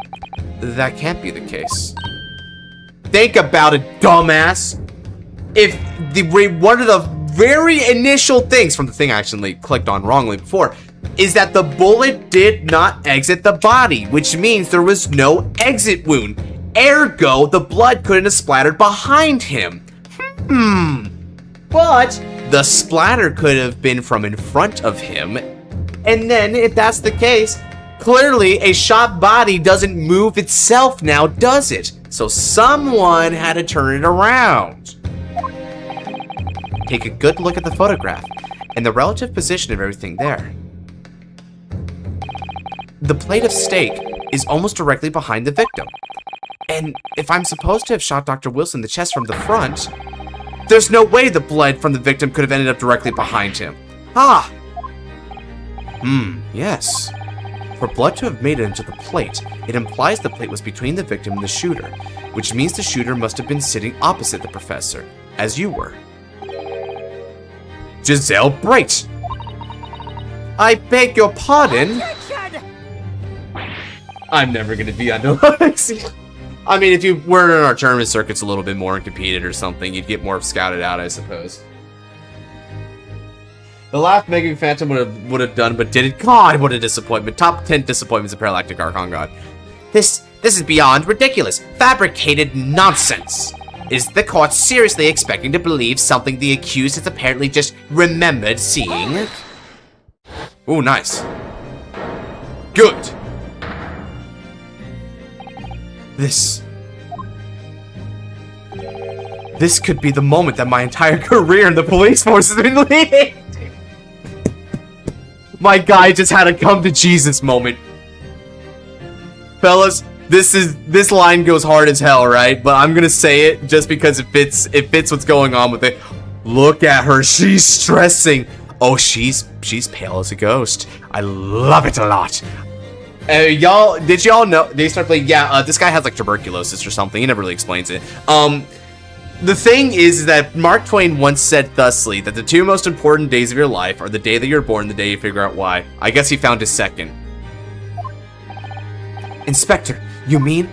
that can't be the case. Think about it, dumbass! If one of the very initial things from the thing I actually clicked on wrongly before is that the bullet did not exit the body, which means there was no exit wound. Ergo, the blood couldn't have splattered behind him. But the splatter could have been from in front of him. And then, if that's the case, clearly a shot body doesn't move itself now, does it? So someone had to turn it around. Take a good look at the photograph and the relative position of everything there. The plate of steak is almost directly behind the victim. And if I'm supposed to have shot Dr. Wilson in the chest from the front, there's no way the blood from the victim could have ended up directly behind him. Yes. For blood to have made it into the plate, it implies the plate was between the victim and the shooter, which means the shooter must have been sitting opposite the professor, as you were. Giselle Bright! I beg your pardon? I'm never gonna be under Lexi. I mean, if you were in our tournament circuits a little bit more and competed or something, you'd get more scouted out, I suppose. The last Mega Phantom would have done, but did it? God, what a disappointment. Top 10 disappointments of Paralactic Archon God. This is beyond ridiculous. Fabricated nonsense. Is the court seriously expecting to believe something the accused has apparently just remembered seeing? Ooh, nice. Good. This could be the moment that my entire career in the police force has been leading. My guy just had a come to Jesus moment. Fellas, this line goes hard as hell, right? But I'm gonna say it just because it fits what's going on with it. Look at her, she's stressing. Oh, she's pale as a ghost. I love it a lot. Did y'all know they start playing? Yeah, this guy has like tuberculosis or something. He never really explains it. The thing is that Mark Twain once said thusly that the two most important days of your life are the day that you're born and the day you figure out why. I guess he found his second. Inspector, you mean?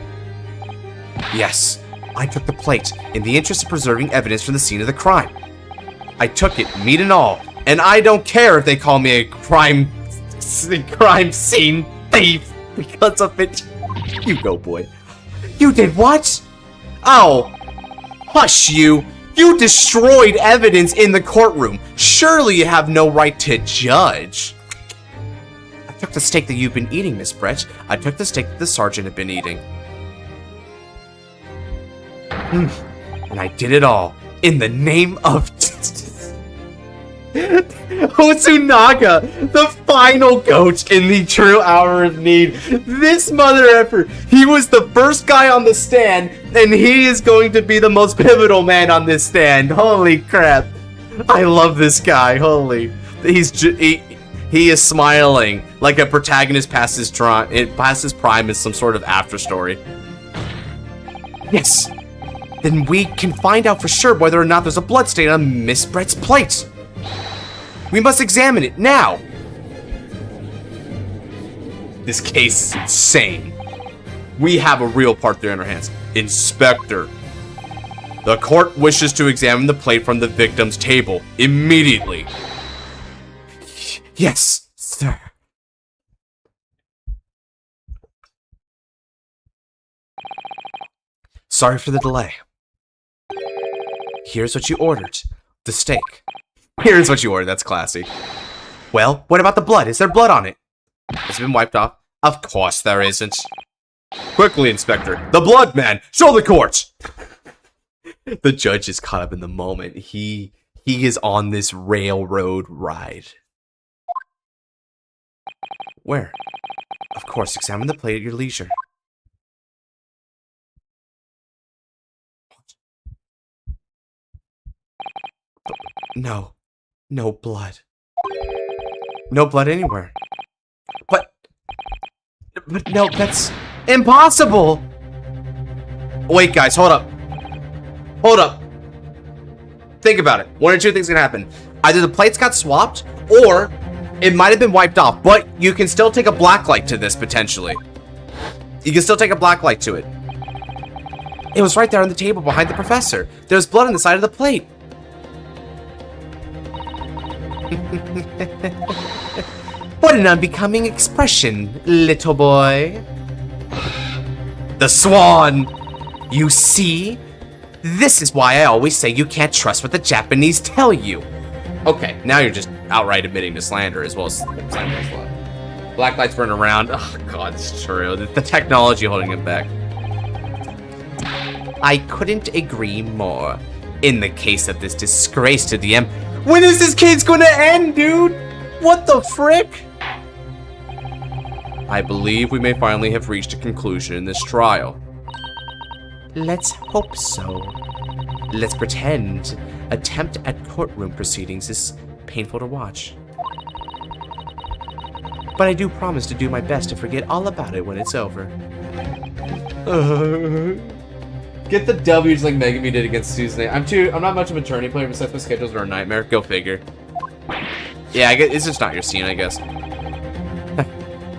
Yes, I took the plate in the interest of preserving evidence from the scene of the crime. I took it, meat and all, and I don't care if they call me a crime scene thief because of it. You go, boy. You did what? Oh, hush you. You destroyed evidence in the courtroom. Surely you have no right to judge. I took the steak that you've been eating, Miss Brett. I took the steak that the sergeant had been eating. And I did it all in the name of Otsunaga, the final goat in the true hour of need. This mother effer, he was the first guy on the stand, and he is going to be the most pivotal man on this stand. Holy crap. I love this guy. Holy. He is smiling like a protagonist past his prime is some sort of after story. Yes. Then we can find out for sure whether or not there's a bloodstain on Miss Brett's plate. We must examine it now. This case is insane. We have a real part there in our hands. Inspector, the court wishes to examine the plate from the victim's table immediately. Yes, sir. Sorry for the delay. Here's what you ordered. The steak. Here's what you ordered. That's classy. Well, what about the blood? Is there blood on it? Has it been wiped off? Of course there isn't. Quickly, Inspector. The blood man! Show the court! The judge is caught up in the moment. He is on this railroad ride. Where? Of course, examine the plate at your leisure. No. No blood. No blood anywhere. But no, that's impossible! Wait, guys, hold up. Hold up. Think about it. One or two things can happen. Either the plates got swapped, or it might have been wiped off, but you can still take a black light to this, potentially. You can still take a black light to it. It was right there on the table behind the professor. There's blood on the side of the plate. What an unbecoming expression, little boy. The swan! You see? This is why I always say you can't trust what the Japanese tell you. Okay, now you're just outright admitting to slander as well as slander as well. Black lights burn around. Oh god, it's true. The technology holding him back. I couldn't agree more. In the case of this disgrace to the when is this case gonna end, dude? What the frick? I believe we may finally have reached a conclusion in this trial. Let's hope so. Let's pretend attempt at courtroom proceedings is painful to watch. But I do promise to do my best to forget all about it when it's over. Get the W's like Megami did against Susan. I'm not much of a tourney player, besides my schedules are a nightmare. Go figure. Yeah, I guess it's just not your scene, I guess.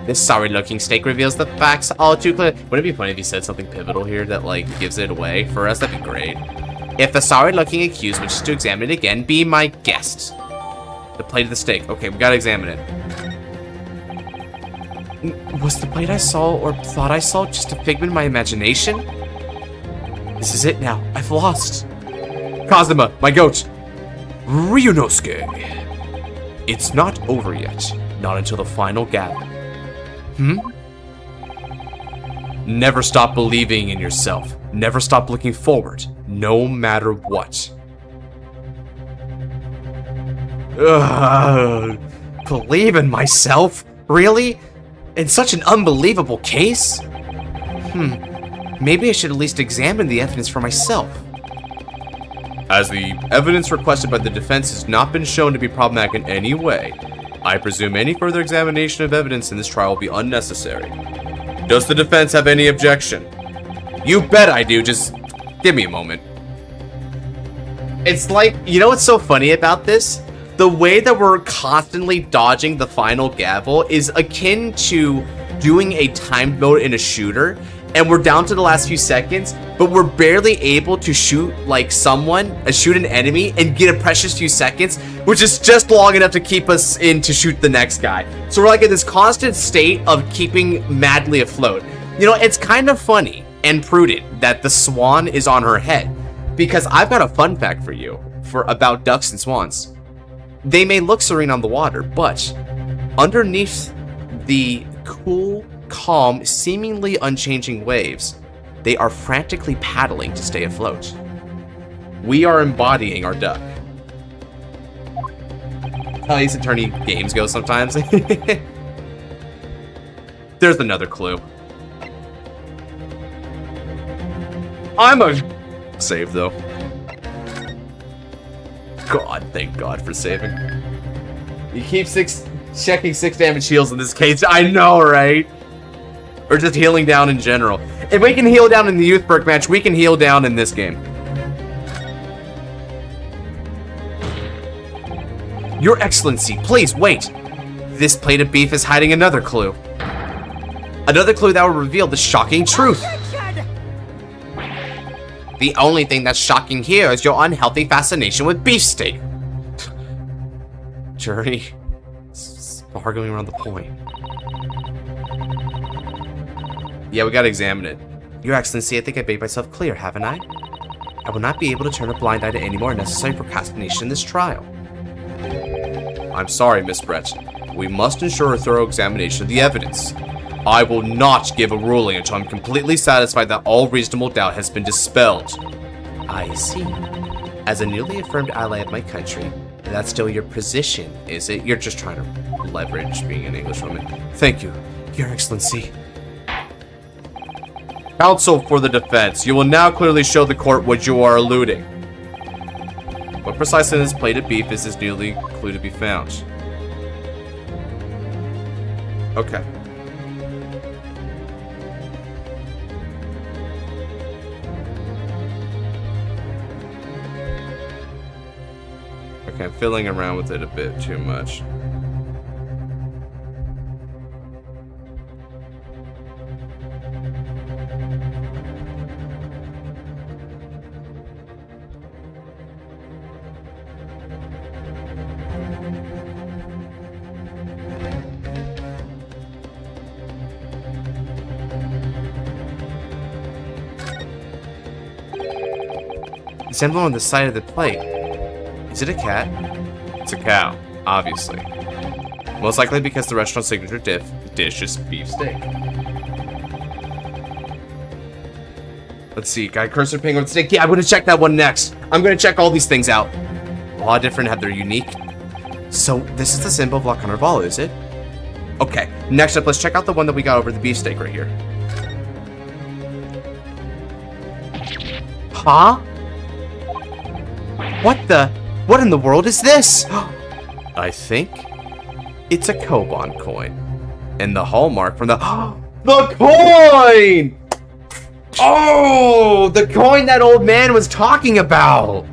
This sorry-looking steak reveals the facts all too clear. Wouldn't it be funny if he said something pivotal here that, like, gives it away for us? That'd be great. If the sorry-looking accused wishes to examine it again, be my guest. The plate of the steak. Okay, we gotta examine it. Was the plate I saw or thought I saw just a figment of my imagination? This is it now. I've lost. Kazuma, my goat. Ryunosuke. It's not over yet. Not until the final gavel. Never stop believing in yourself. Never stop looking forward, no matter what. Ugh, believe in myself? Really? In such an unbelievable case? Maybe I should at least examine the evidence for myself. As the evidence requested by the defense has not been shown to be problematic in any way, I presume any further examination of evidence in this trial will be unnecessary. Does the defense have any objection? You bet I do, just give me a moment. It's like, you know what's so funny about this? The way that we're constantly dodging the final gavel is akin to doing a timed mode in a shooter, and we're down to the last few seconds, but we're barely able to shoot like shoot an enemy and get a precious few seconds, which is just long enough to keep us in to shoot the next guy. So we're like in this constant state of keeping madly afloat. You know, it's kind of funny and prudent that the swan is on her head, because I've got a fun fact for you about ducks and swans. They may look serene on the water, but underneath the cool, calm, seemingly unchanging waves, they are frantically paddling to stay afloat. We are embodying our duck. How Ace Attorney games go sometimes. There's another clue. I'm a save though. God, thank God for saving. You keep checking 6 damage heals in this case. I know, right? Or just healing down in general. If we can heal down in the Youth Perk match, we can heal down in this game. Your Excellency, please wait. This plate of beef is hiding another clue. Another clue that will reveal the shocking truth. The only thing that's shocking here is your unhealthy fascination with beefsteak. Jury, sparkling around the point. Yeah, we gotta examine it. Your Excellency, I think I made myself clear, haven't I? I will not be able to turn a blind eye to any more unnecessary procrastination in this trial. I'm sorry, Miss Brett. We must ensure a thorough examination of the evidence. I will not give a ruling until I'm completely satisfied that all reasonable doubt has been dispelled. I see. As a newly affirmed ally of my country, that's still your position, is it? You're just trying to leverage being an Englishwoman. Thank you, Your Excellency. Counsel for the defense, you will now clearly show the court what you are alluding. What precisely in this plate of beef is this newly clue to be found? Okay. Okay, I'm fiddling around with it a bit too much. The emblem on the side of the plate. Is it a cat? It's a cow, obviously. Most likely because the restaurant's signature dish is beef steak. Let's see, guy cursor penguin steak. Yeah, I'm gonna check that one next. I'm gonna check all these things out. A lot of different have their unique. So this is the symbol of La Carnival, is it? Okay, next up, let's check out the one that we got over the beefsteak right here. Huh? What in the world is this? I think it's a Koban coin. And the hallmark from the coin! Oh, the coin that old man was talking about.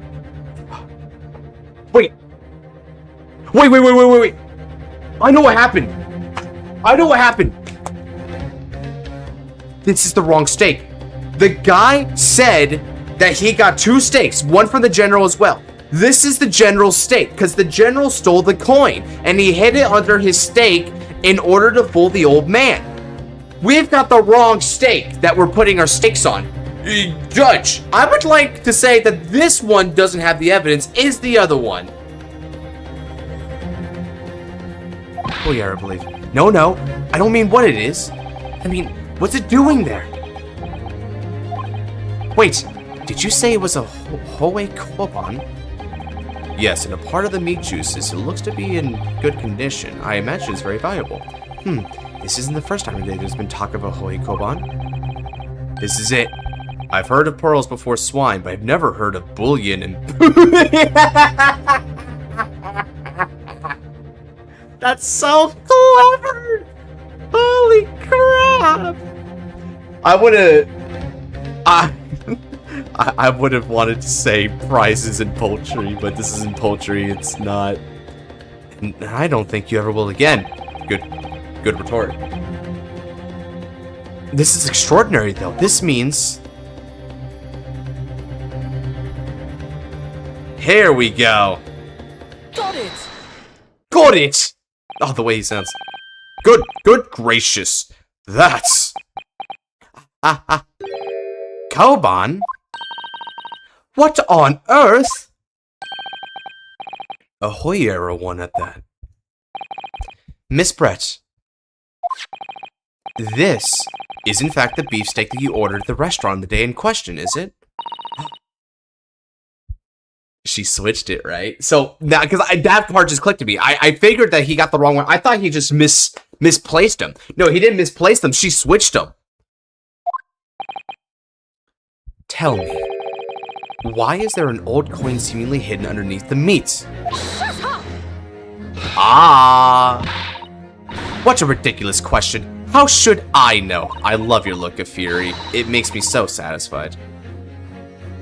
Wait. I know what happened. This is the wrong steak. The guy said that he got 2 steaks, one from the general as well. This is the general's steak, because the general stole the coin, and he hid it under his steak in order to fool the old man. We've got the wrong steak that we're putting our steaks on. Judge, I would like to say that this one doesn't have the evidence, is the other one. Oh yeah, I believe. No, I don't mean what it is. I mean, what's it doing there? Wait, did you say it was a Hoe Koban? Yes, and a part of the meat juices. It looks to be in good condition. I imagine it's very valuable. This isn't the first time there's been talk of a Hoe Koban. This is it. I've heard of pearls before swine, but I've never heard of bullion and... That's so clever! Holy crap! I would have wanted to say prizes in poultry, but this isn't poultry, it's not. And I don't think you ever will again. Good retort. This is extraordinary, though. This means... Here we go. Got it! Got it! Oh, the way he sounds. Good gracious. That's... Koban? What on earth? A Hoyera one at that. Miss Brett. This is in fact the beefsteak that you ordered at the restaurant the day in question, is it? She switched it, right? So now, because that part just clicked to me. I figured that he got the wrong one. I thought he just misplaced them. No, he didn't misplace them. She switched them. Tell me, why is there an old coin seemingly hidden underneath the meat? Shut up! Ah! What a ridiculous question. How should I know? I love your look of fury. It makes me so satisfied.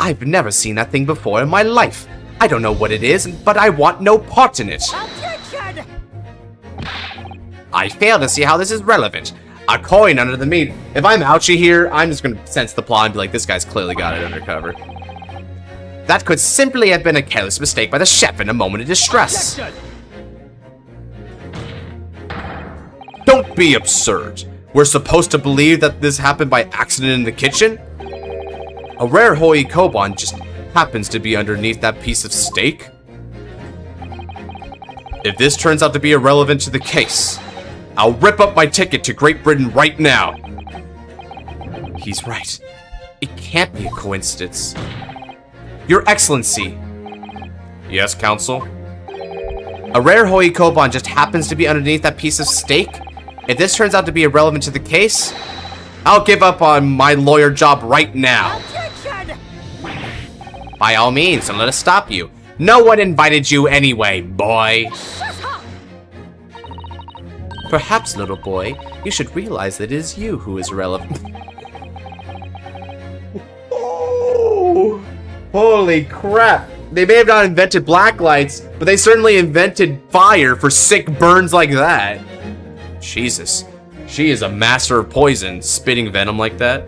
I've never seen that thing before in my life. I don't know what it is, but I want no part in it. Objection! I fail to see how this is relevant. A coin under the meat. If I'm ouchie here, I'm just gonna sense the plot and be like, this guy's clearly got it undercover. That could simply have been a careless mistake by the chef in a moment of distress. Objection! Don't be absurd. We're supposed to believe that this happened by accident in the kitchen? A rare Hoe Koban just happens to be underneath that piece of steak? If this turns out to be irrelevant to the case, I'll rip up my ticket to Great Britain right now. He's right. It can't be a coincidence. Your Excellency. Yes, Counsel? A rare Hoi Koban just happens to be underneath that piece of steak? If this turns out to be irrelevant to the case, I'll give up on my lawyer job right now. Attention! By all means, and let us stop you. No one invited you anyway, boy. Shut up! Perhaps, little boy, you should realize that it is you who is relevant. Oh, holy crap. They may have not invented black lights, but they certainly invented fire for sick burns like that. Jesus, she is a master of poison, spitting venom like that.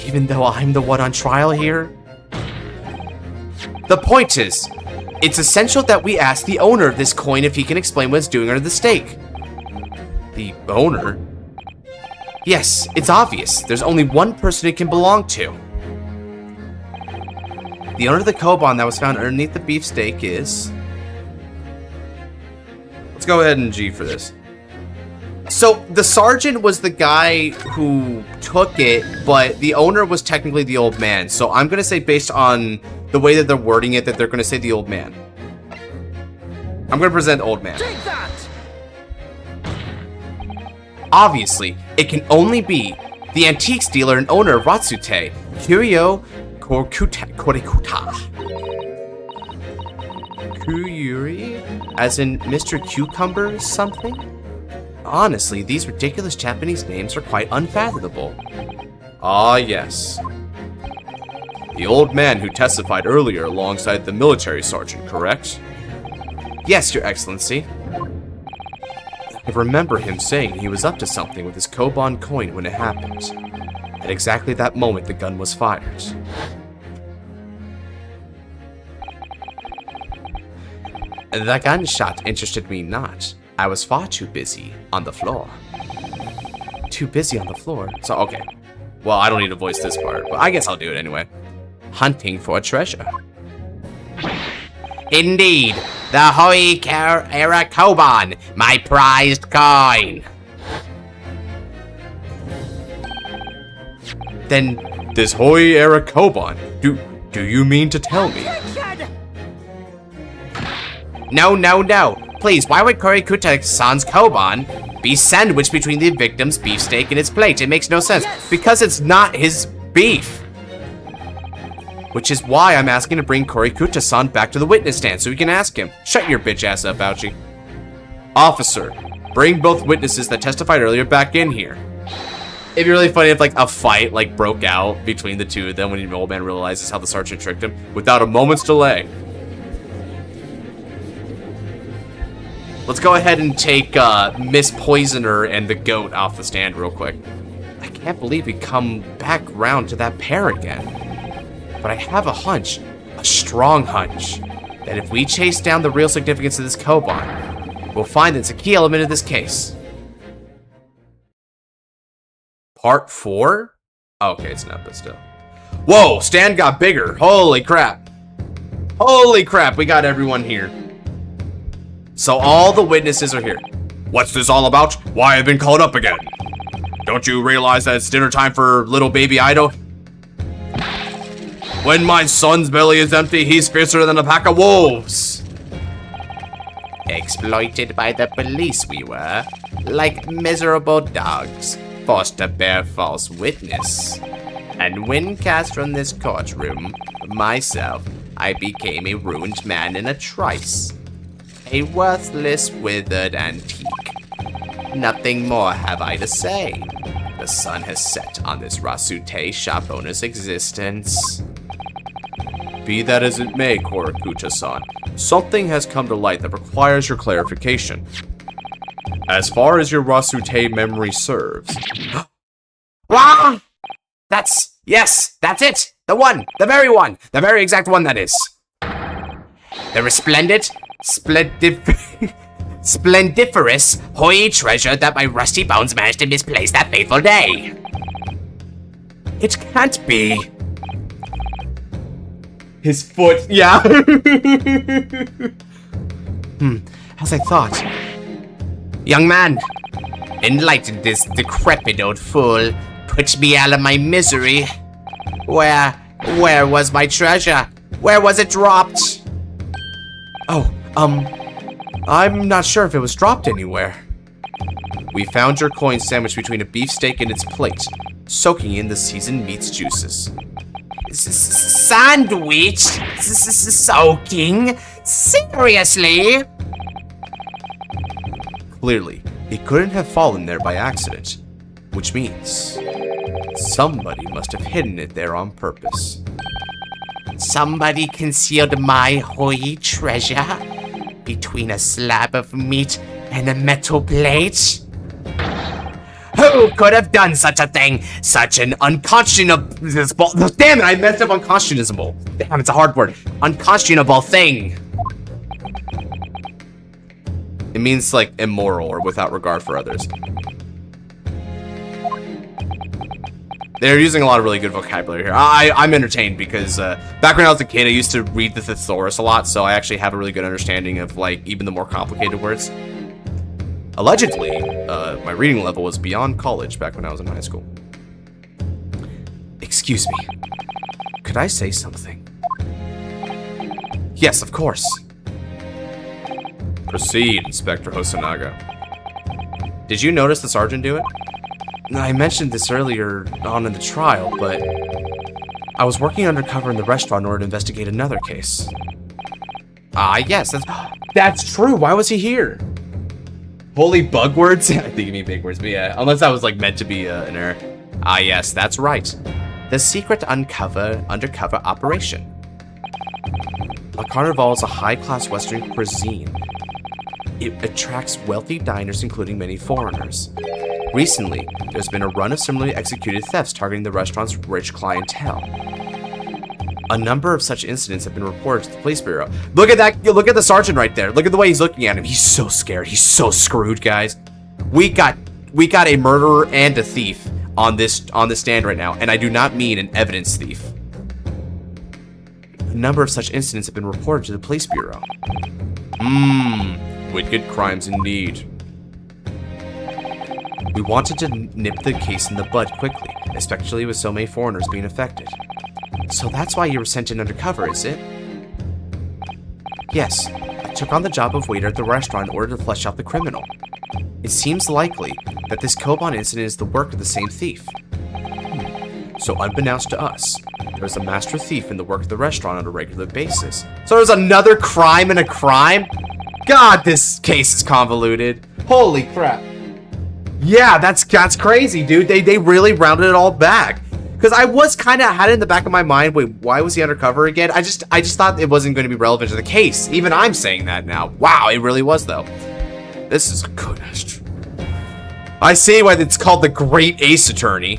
Even though I'm the one on trial here? The point is, it's essential that we ask the owner of this coin if he can explain what it's doing under the stake. The owner? Yes, it's obvious. There's only one person it can belong to. The owner of the Koban that was found underneath the beefsteak is... Let's go ahead and G for this. So, the sergeant was the guy who took it, but the owner was technically the old man. So I'm going to say, based on the way that they're wording it, that they're going to say the old man. I'm going to present old man. Take that! Obviously, it can only be the antiques dealer and owner of Ratsute, Kyoryo Korikuta. Kuyuri? As in Mr. Cucumber something? Honestly, these ridiculous Japanese names are quite unfathomable. Ah, yes. The old man who testified earlier alongside the military sergeant, correct? Yes, Your Excellency. I remember him saying he was up to something with his Koban coin when it happened. At exactly that moment, the gun was fired. The gunshot interested me not. I was far too busy on the floor. Too busy on the floor? So, okay. Well, I don't need to voice this part, but I guess I'll do it anyway. Hunting for a treasure. Indeed, the Hoi Era Koban, my prized coin. Then, This Hoi Era Koban, do you mean to tell me? Attention! no. Please, why would Korikuta-san's Koban be sandwiched between the victim's beefsteak and its plate? It makes no sense. Yes. Because it's not his beef. Which is why I'm asking to bring Korikuta-san back to the witness stand so we can ask him. Shut your bitch ass up, Ouchie. Officer, bring both witnesses that testified earlier back in here. It'd be really funny if like a fight like broke out between the two of them when the old man realizes how the sergeant tricked him without a moment's delay. Let's go ahead and take Miss Poisoner and the goat off the stand real quick. I can't believe we come back round to that pair again. But I have a hunch, a strong hunch, that if we chase down the real significance of this Koban, we'll find it's a key element of this case. Part 4? Oh, okay, it's not, but still. Whoa, stand got bigger. Holy crap. Holy crap, we got everyone here. So all the witnesses are here. What's this all about? Why have I been called up again? Don't you realize that it's dinner time for little baby Ido? When my son's belly is empty, he's fiercer than a pack of wolves. Exploited by the police we were, like miserable dogs, forced to bear false witness. And when cast from this courtroom, myself, I became a ruined man in a trice. A worthless, withered antique. Nothing more have I to say. The sun has set on this Rasute shop owner's existence. Be that as it may, Korikuta-san, something has come to light that requires your clarification. As far as your Rasute memory serves. Ah! Yes, that's it! The one! The very exact one that is. The resplendent, splendiferous Hoi treasure that my rusty bones managed to misplace that fateful day. It can't be. His foot, yeah. As I thought. Young man, enlighten this decrepit old fool. Put me out of my misery. Where was my treasure? Where was it dropped? Oh, I'm not sure if it was dropped anywhere. We found your coin sandwiched between a beefsteak and its plate, soaking in the seasoned meat's juices. Sandwich? Soaking? Seriously? Clearly, it couldn't have fallen there by accident, which means somebody must have hidden it there on purpose. Somebody concealed my holy treasure between a slab of meat and a metal plate? Who could have done such a thing? Such an unconscionable... Damn it, I messed up unconscionable. Damn, it's a hard word. Unconscionable thing. It means, like, immoral or without regard for others. They're using a lot of really good vocabulary here. I'm entertained because back when I was a kid, I used to read the thesaurus a lot, so I actually have a really good understanding of, like, even the more complicated words. Allegedly, my reading level was beyond college back when I was in high school. Excuse me. Could I say something? Yes, of course. Proceed, Inspector Hosonaga. Did you notice the sergeant do it? I mentioned this earlier on in the trial, but I was working undercover in the restaurant in order to investigate another case. Yes, that's true. Why was he here? Holy bug words? I think you mean big words, but yeah, unless that was like meant to be an error. Yes, that's right. The secret undercover operation. La Carnival is a high-class Western cuisine. It attracts wealthy diners, including many foreigners. Recently, there's been a run of similarly executed thefts targeting the restaurant's rich clientele. A number of such incidents have been reported to the police bureau. Look at that! Look at the sergeant right there. Look at the way he's looking at him. He's so scared. He's so screwed, guys. We got a murderer and a thief on this stand right now, and I do not mean an evidence thief. A number of such incidents have been reported to the police bureau. Wicked crimes indeed. We wanted to nip the case in the bud quickly, especially with so many foreigners being affected. So that's why you were sent in undercover, is it? Yes, I took on the job of waiter at the restaurant in order to flesh out the criminal. It seems likely that this Koban incident is the work of the same thief. So unbeknownst to us, there's a master thief in the work of the restaurant on a regular basis. So there's another crime in a crime? God, this case is convoluted. Holy crap. Yeah, that's crazy, dude. They really rounded it all back. Because I was kind of had it in the back of my mind, wait, why was he undercover again? I just thought it wasn't going to be relevant to the case. Even I'm saying that now. Wow, it really was, though. This is good. I see why it's called the Great Ace Attorney.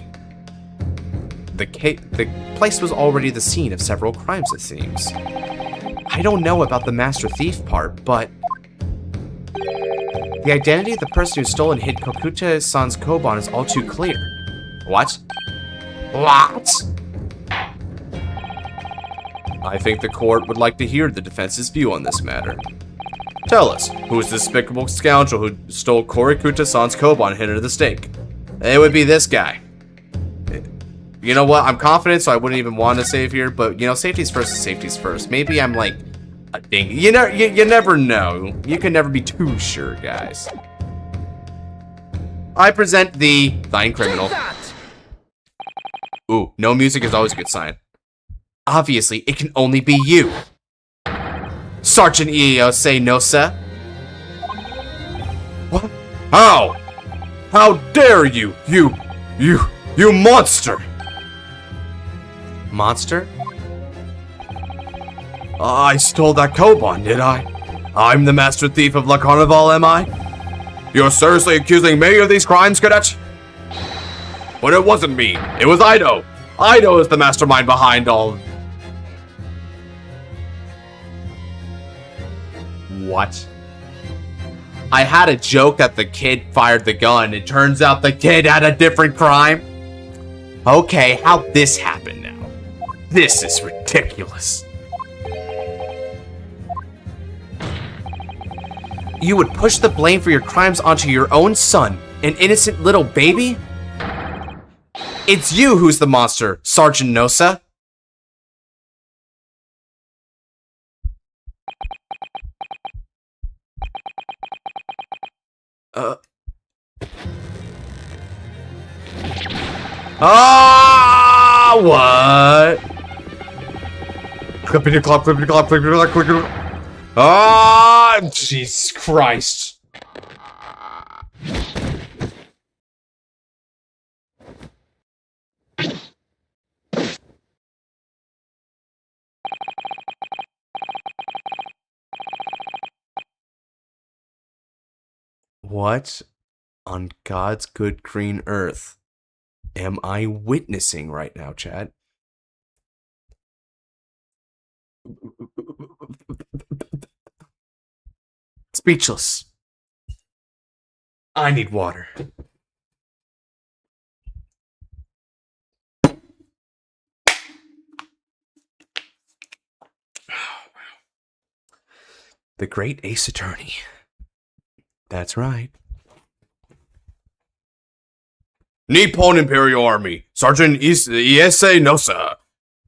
The place was already the scene of several crimes, it seems. I don't know about the master thief part, but the identity of the person who stole and hid Kokuta-san's Koban is all too clear. What? What? I think the court would like to hear the defense's view on this matter. Tell us, who is the despicable scoundrel who stole Korikuta-san's Koban and hid under the stake? It would be this guy. You know what? I'm confident, so I wouldn't even want to save here, but, you know, safety's first is safety's first. Maybe I'm, like, a ding. You never know. You can never be too sure, guys. I present the thine criminal. Ooh, no music is always a good sign. Obviously, it can only be you. Sergeant EEO, say no, sir. What? How? How dare you? You monster! Monster? I stole that Koban, did I? I'm the master thief of La Carnival, am I? You're seriously accusing me of these crimes, cadet? But it wasn't me. It was Ido. Ido is the mastermind behind all. What? I had a joke that the kid fired the gun. It turns out the kid had a different crime. Okay, how'd this happen now? This is ridiculous. You would push the blame for your crimes onto your own son, an innocent little baby? It's you who's the monster, Sergeant Nosa. What? Clippity clop, clippity clop, clippity clop, clippity clop. Jesus Christ. What on God's good green earth am I witnessing right now, Chad? Speechless. I need water. The great Ace Attorney. That's right. Nippon Imperial Army, Sergeant Iese Nosa,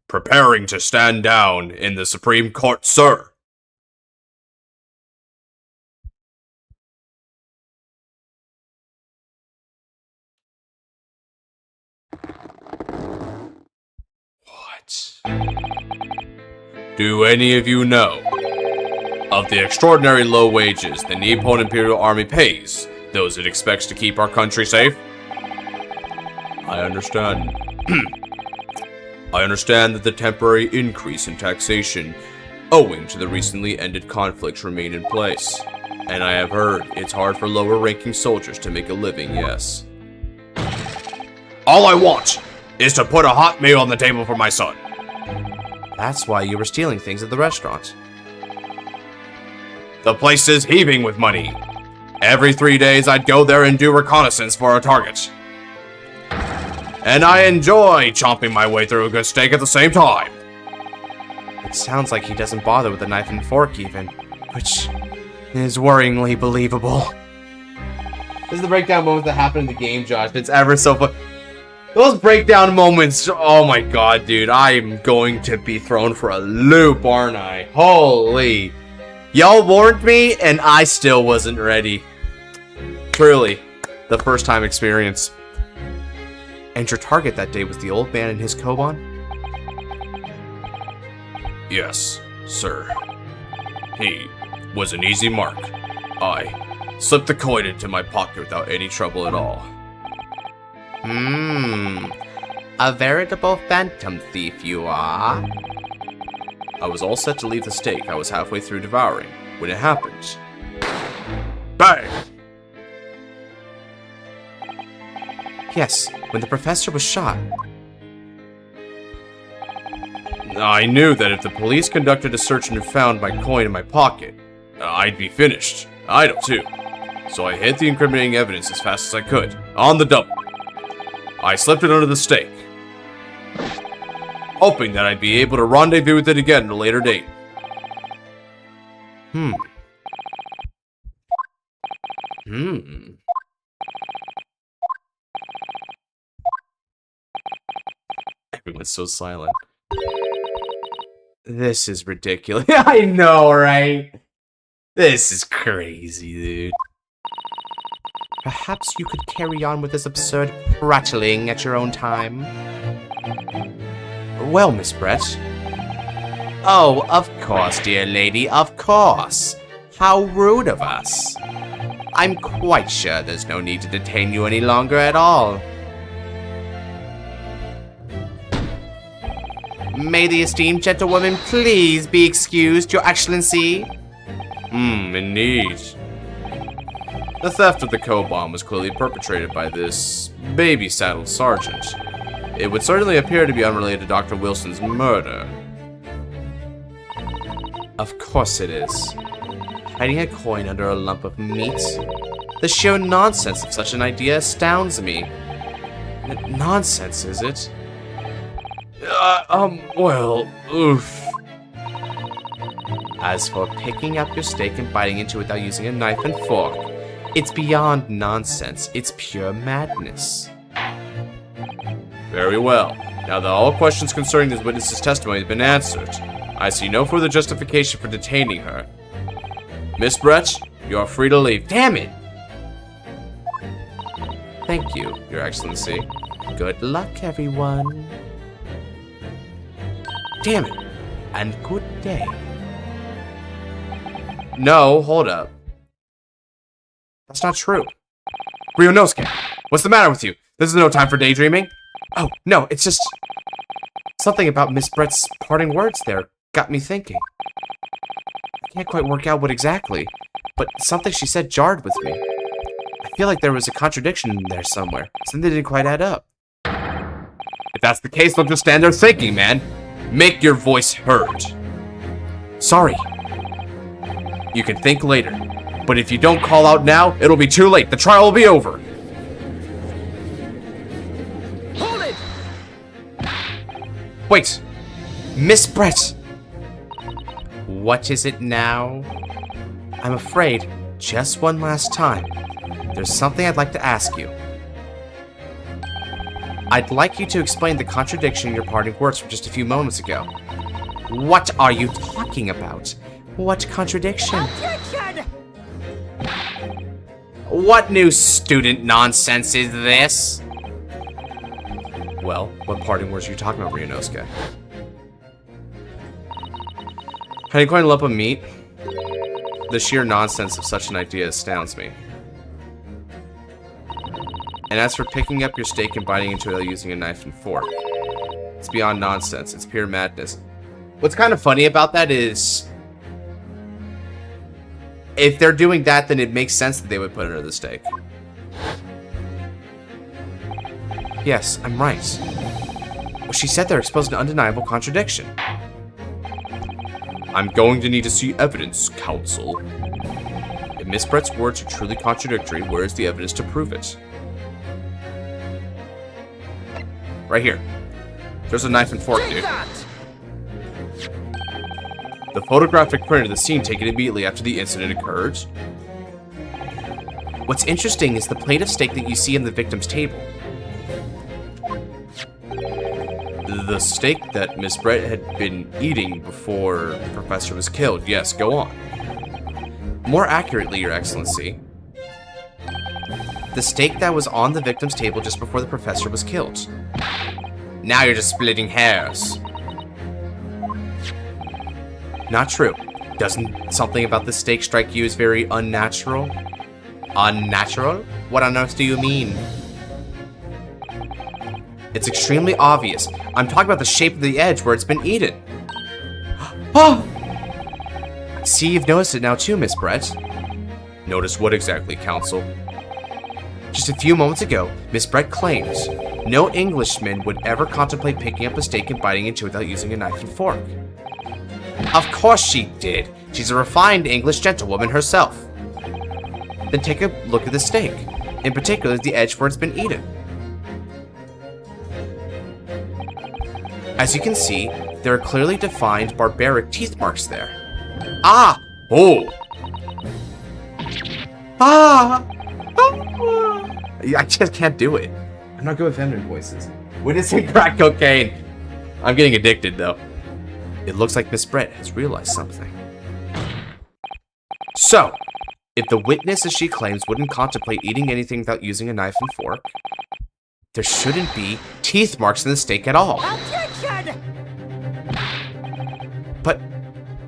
preparing to stand down in the Supreme Court, sir. What? Do any of you know of the extraordinary low wages the Nippon Imperial Army pays those it expects to keep our country safe? I understand. I understand that the temporary increase in taxation owing to the recently ended conflicts remain in place. And I have heard it's hard for lower-ranking soldiers to make a living, yes. All I want is to put a hot meal on the table for my son. That's why you were stealing things at the restaurant. The place is heaving with money. Every 3 days I'd go there and do reconnaissance for a target. And I enjoy chomping my way through a good steak at the same time. It sounds like he doesn't bother with a knife and fork even, which is worryingly believable. This is the breakdown moment that happened in the game, Josh. It's ever so fun. Those breakdown moments, oh my god, dude. I'm going to be thrown for a loop, aren't I? Holy. Y'all warned me, and I still wasn't ready. Truly, the first time experience. And your target that day was the old man and his koban? Yes, sir. He was an easy mark. I slipped the coin into my pocket without any trouble at all. A veritable phantom thief you are. I was all set to leave the steak I was halfway through devouring when it happened. Bang! Yes, when the professor was shot. I knew that if the police conducted a search and found my coin in my pocket, I'd be finished. I'd too. So I hid the incriminating evidence as fast as I could, on the double. I slipped it under the steak, hoping that I'd be able to rendezvous with it again at a later date. Everyone's so silent. This is ridiculous. I know, right? This is crazy, dude. Perhaps you could carry on with this absurd prattling at your own time. Well, Miss Brett. Oh, of course, dear lady, of course. How rude of us. I'm quite sure there's no need to detain you any longer at all. May the esteemed gentlewoman please be excused, Your Excellency? Indeed. The theft of the koban was clearly perpetrated by this baby-saddled sergeant. It would certainly appear to be unrelated to Dr. Wilson's murder. Of course it is. Hiding a coin under a lump of meat? The sheer nonsense of such an idea astounds me. Nonsense, is it? Well, oof. As for picking up your steak and biting into it without using a knife and fork, it's beyond nonsense. It's pure madness. Very well. Now that all questions concerning this witness's testimony have been answered, I see no further justification for detaining her. Miss Brett, you are free to leave. Damn it! Thank you, Your Excellency. Good luck, everyone. Damn it. And good day. No, hold up. That's not true. Ryunosuke, what's the matter with you? This is no time for daydreaming. Oh, no, it's just... something about Miss Brett's parting words there got me thinking. I can't quite work out what exactly, but something she said jarred with me. I feel like there was a contradiction in there somewhere. Something that didn't quite add up. If that's the case, don't just stand there thinking, man. Make your voice heard. Sorry. You can think later. But if you don't call out now, it'll be too late. The trial will be over. Hold it! Wait. Miss Brett. What is it now? I'm afraid, just one last time, there's something I'd like to ask you. I'd like you to explain the contradiction in your parting words from just a few moments ago. What are you talking about? What contradiction? Objection! What new student nonsense is this? Well, what parting words are you talking about, Ryunosuke? Honey, quite a lump of meat. The sheer nonsense of such an idea astounds me. And as for picking up your steak and biting into it using a knife and fork, it's beyond nonsense. It's pure madness. What's kind of funny about that is, if they're doing that, then it makes sense that they would put it under the steak. Yes, I'm right. What she said there exposed an undeniable contradiction. I'm going to need to see evidence, counsel. If Miss Brett's words are truly contradictory, where is the evidence to prove it? Right here. There's a knife and fork, dude. The photographic print of the scene taken immediately after the incident occurred. What's interesting is the plate of steak that you see on the victim's table. The steak that Miss Brett had been eating before the professor was killed. Yes, go on. More accurately, Your Excellency, the steak that was on the victim's table just before the professor was killed. Now you're just splitting hairs. Not true. Doesn't something about the steak strike you as very unnatural? Unnatural? What on earth do you mean? It's extremely obvious. I'm talking about the shape of the edge where it's been eaten. Oh! See, you've noticed it now too, Miss Brett. Notice what exactly, counsel? Just a few moments ago, Miss Brett claimed no Englishman would ever contemplate picking up a steak and biting into it without using a knife and fork. Of course she did. She's a refined English gentlewoman herself. Then take a look at the steak, in particular the edge where it's been eaten. As you can see, there are clearly defined barbaric teeth marks there. Ah! Oh! Ah! I just can't do it. I'm not good with feminine voices. Witnessing crack cocaine. I'm getting addicted, though. It looks like Miss Brett has realized something. So, if the witness, as she claims, wouldn't contemplate eating anything without using a knife and fork, there shouldn't be teeth marks in the steak at all. Objection! But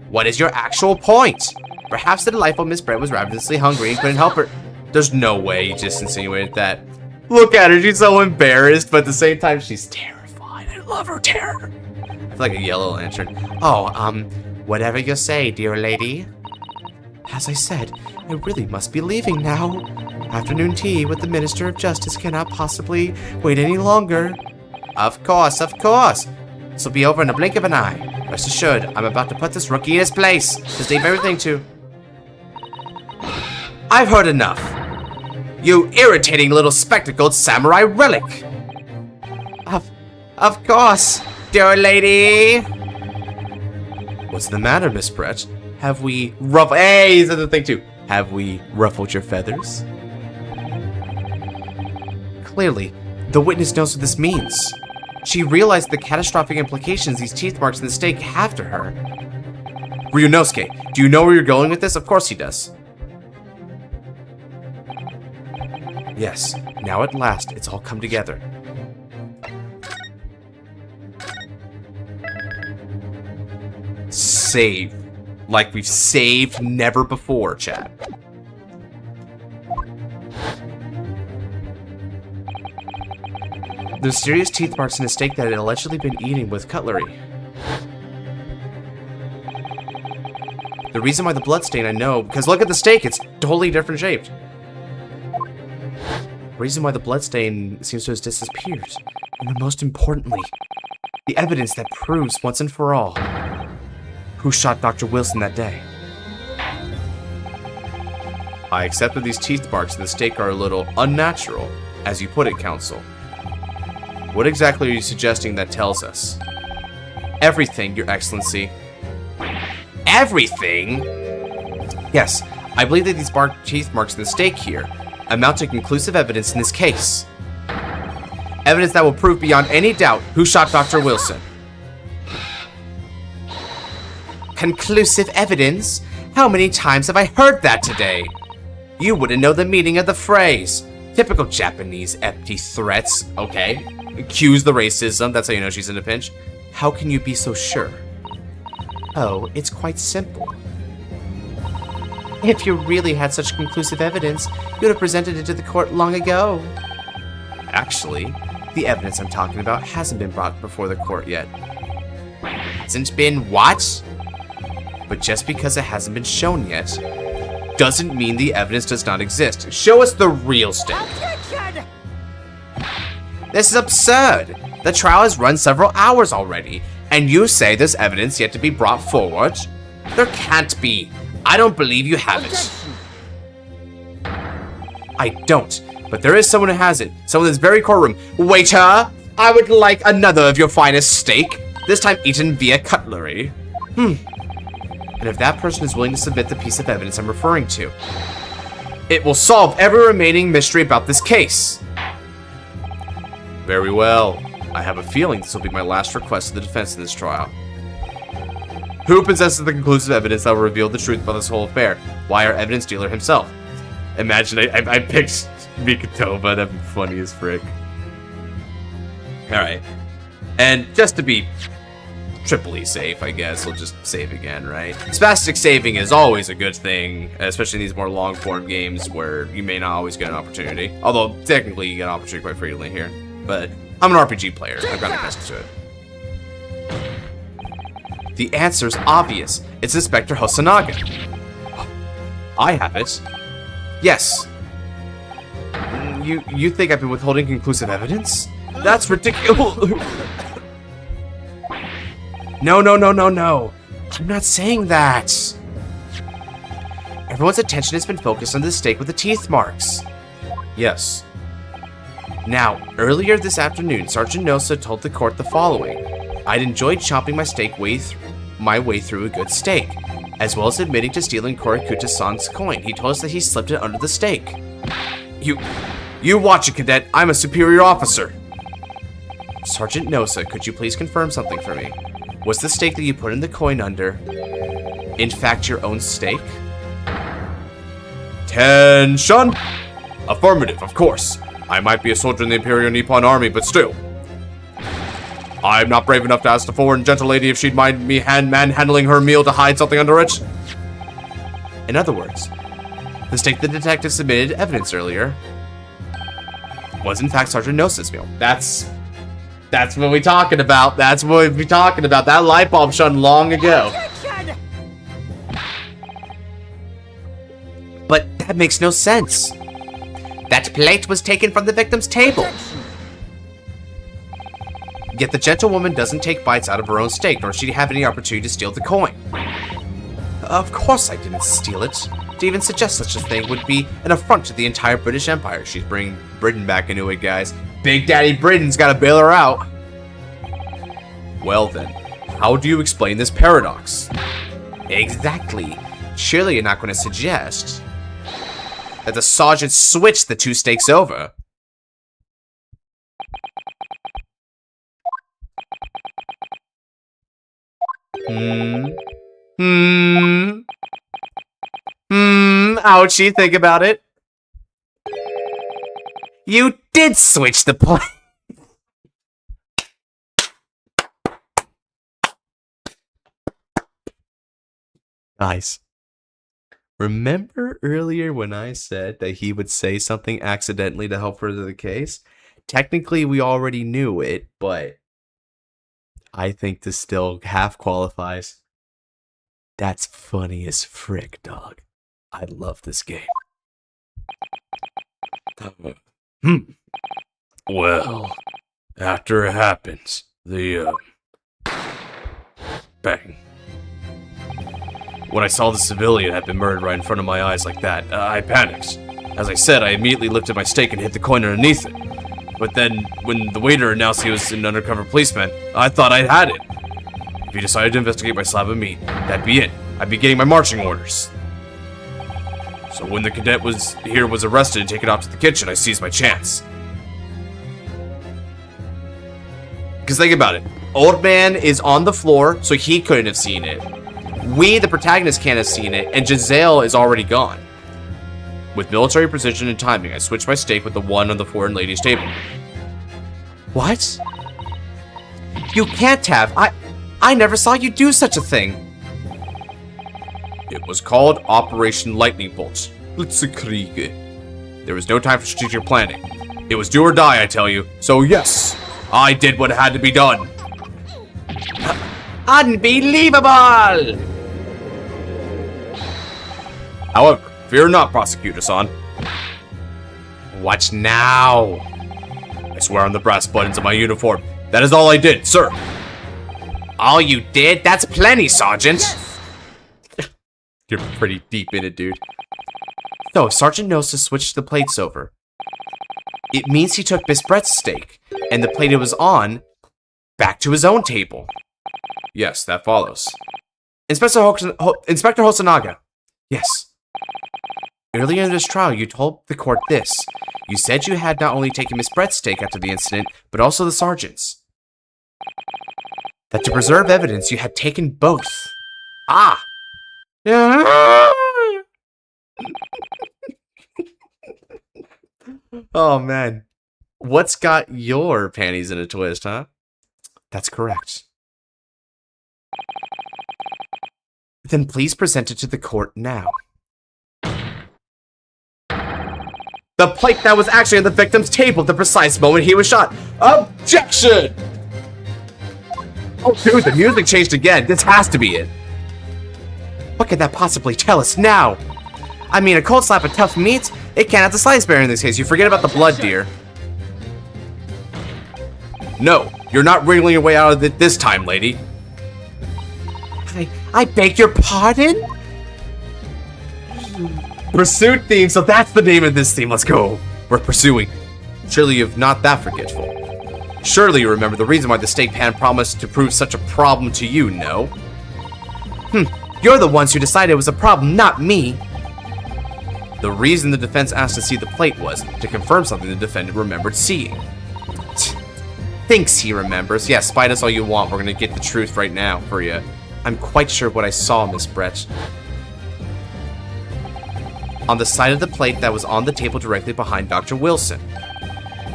what is your actual point? Perhaps the delightful Miss Brett was ravenously hungry and couldn't help her. There's no way you just insinuated that. Look at her, she's so embarrassed, but at the same time, she's terrified. I love her terror. I feel like a yellow lantern. Oh, whatever you say, dear lady. As I said, I really must be leaving now. Afternoon tea with the Minister of Justice cannot possibly wait any longer. Of course, of course. This will be over in the blink of an eye. Rest assured, I'm about to put this rookie in his place. Just leave everything to... I've heard enough. You irritating little spectacled samurai relic. Of course, dear lady. What's the matter, Miss Brett? Have we ruffled... Hey, he's the thing too. Have we ruffled your feathers? Clearly, the witness knows what this means. She realized the catastrophic implications these teeth marks in the stake have to her. Ryunosuke, do you know where you're going with this? Of course he does. Yes, now at last, it's all come together. Save. Like we've saved never before, chat. The mysterious teeth marks in a steak that had allegedly been eaten with cutlery. The reason why the bloodstain, I know, because look at the steak, it's totally different shaped. The reason why the bloodstain seems to have disappeared. And most importantly, the evidence that proves once and for all who shot Dr. Wilson that day. I accept that these teeth marks in the steak are a little unnatural, as you put it, Counsel. What exactly are you suggesting that tells us? Everything, Your Excellency. Everything? Yes, I believe that these teeth marks in the steak here amount to conclusive evidence in this case. Evidence that will prove beyond any doubt who shot Dr. Wilson. Conclusive evidence? How many times have I heard that today? You wouldn't know the meaning of the phrase. Typical Japanese empty threats. Okay. Accuse the racism. That's how you know she's in a pinch. How can you be so sure? Oh, it's quite simple. If you really had such conclusive evidence, you would have presented it to the court long ago. Actually, the evidence I'm talking about hasn't been brought before the court yet. Hasn't been what? But just because it hasn't been shown yet, doesn't mean the evidence does not exist. Show us the real steak. Objection! This is absurd. The trial has run several hours already, and you say there's evidence yet to be brought forward? There can't be. I don't believe you have it. I don't, but there is someone who has it. Someone in this very courtroom. Waiter, I would like another of your finest steak, this time eaten via cutlery. And if that person is willing to submit the piece of evidence I'm referring to, it will solve every remaining mystery about this case. Very well. I have a feeling this will be my last request to the defense in this trial. Who possesses the conclusive evidence that will reveal the truth about this whole affair? Why, our evidence dealer himself. Imagine I picked Mikatova. That'd be funny as frick. Alright. And just to be triply safe, I guess, we'll just save again, right? Spastic saving is always a good thing, especially in these more long-form games where you may not always get an opportunity. Although, technically, you get an opportunity quite frequently here. But I'm an RPG player. I've got accustomed to it. The answer's obvious. It's Inspector Hosonaga. I have it. Yes. You think I've been withholding conclusive evidence? That's ridiculous. No. I'm not saying that. Everyone's attention has been focused on the steak with the teeth marks. Yes. Now, earlier this afternoon, Sergeant Nosa told the court the following. I'd enjoyed chopping my way through a good steak, as well as admitting to stealing Korikuta-san's coin. He told us that he slipped it under the steak. You watch it, cadet. I'm a superior officer. Sergeant Nosa, could you please confirm something for me? Was the steak that you put in the coin under, in fact, your own steak? Tension! Affirmative, of course. I might be a soldier in the Imperial Nippon Army, but still. I'm not brave enough to ask the foreign gentle lady if she'd mind me manhandling her meal to hide something under it. In other words, the steak the detective submitted evidence earlier was in fact Sergeant Nosa's meal. That's what we're talking about. That's what we're talking about. That light bulb shone long ago. Objection! But that makes no sense. That plate was taken from the victim's table. Yet the gentlewoman doesn't take bites out of her own steak, nor should she have any opportunity to steal the coin. Of course I didn't steal it. To even suggest such a thing would be an affront to the entire British Empire. She's bringing Britain back into it, guys. Big Daddy Britain's gotta bail her out. Well then, how do you explain this paradox? Exactly. Surely you're not going to suggest that the sergeant switched the two steaks over. Ouchie, think about it. You did switch the plate. Guys, remember earlier when I said that he would say something accidentally to help further the case? Technically, we already knew it, but I think this still half qualifies. That's funny as frick, dog. I love this game. Well, after it happens, the, bang. When I saw the civilian had been murdered right in front of my eyes like that, I panicked. As I said, I immediately lifted my stake and hit the coin underneath it. But then, when the waiter announced he was an undercover policeman, I thought I'd had it. If he decided to investigate my slab of meat, that'd be it. I'd be getting my marching orders. So when the cadet was arrested and taken off to the kitchen, I seized my chance. Because think about it. Old man is on the floor, so he couldn't have seen it. We, the protagonist, can't have seen it, and Giselle is already gone. With military precision and timing, I switched my stake with the one on the foreign lady's table. What? You can't have. I never saw you do such a thing. It was called Operation Lightning Bolt. Blitzkrieg. There was no time for strategic planning. It was do or die, I tell you. So yes, I did what had to be done. Unbelievable! However, fear not, Prosecutor-san. Watch now. I swear on the brass buttons of my uniform. That is all I did, sir. All you did? That's plenty, Sergeant. Yes. You're pretty deep in it, dude. So, if Sergeant knows to switch the plates over, it means he took Miss Brett's steak and the plate it was on back to his own table. Yes, that follows. Inspector Hosonaga. Yes. Earlier in this trial, you told the court this. You said you had not only taken Miss Brett's steak after the incident, but also the sergeant's. That to preserve evidence, you had taken both. Ah! Oh, man. What's got your panties in a twist, huh? That's correct. Then please present it to the court now. The plate that was actually on the victim's table at the precise moment he was shot. Objection! Oh, dude, the music changed again. This has to be it. What could that possibly tell us now? I mean, a cold slap of tough meat? It can't have the slightest bearing in this case. You forget about the blood, dear. No, you're not wriggling your way out of it this time, lady. I beg your pardon? Pursuit theme, so that's the name of this theme. Let's go. We're pursuing. Surely you're not that forgetful. Surely you remember the reason why the steak pan promised to prove such a problem to you, no? You're the ones who decided it was a problem, not me. The reason the defense asked to see the plate was to confirm something the defendant remembered seeing. Thinks he remembers. Yeah, spite us all you want. We're gonna get the truth right now for you. I'm quite sure what I saw, Miss Brett. On the side of the plate that was on the table directly behind Dr. Wilson,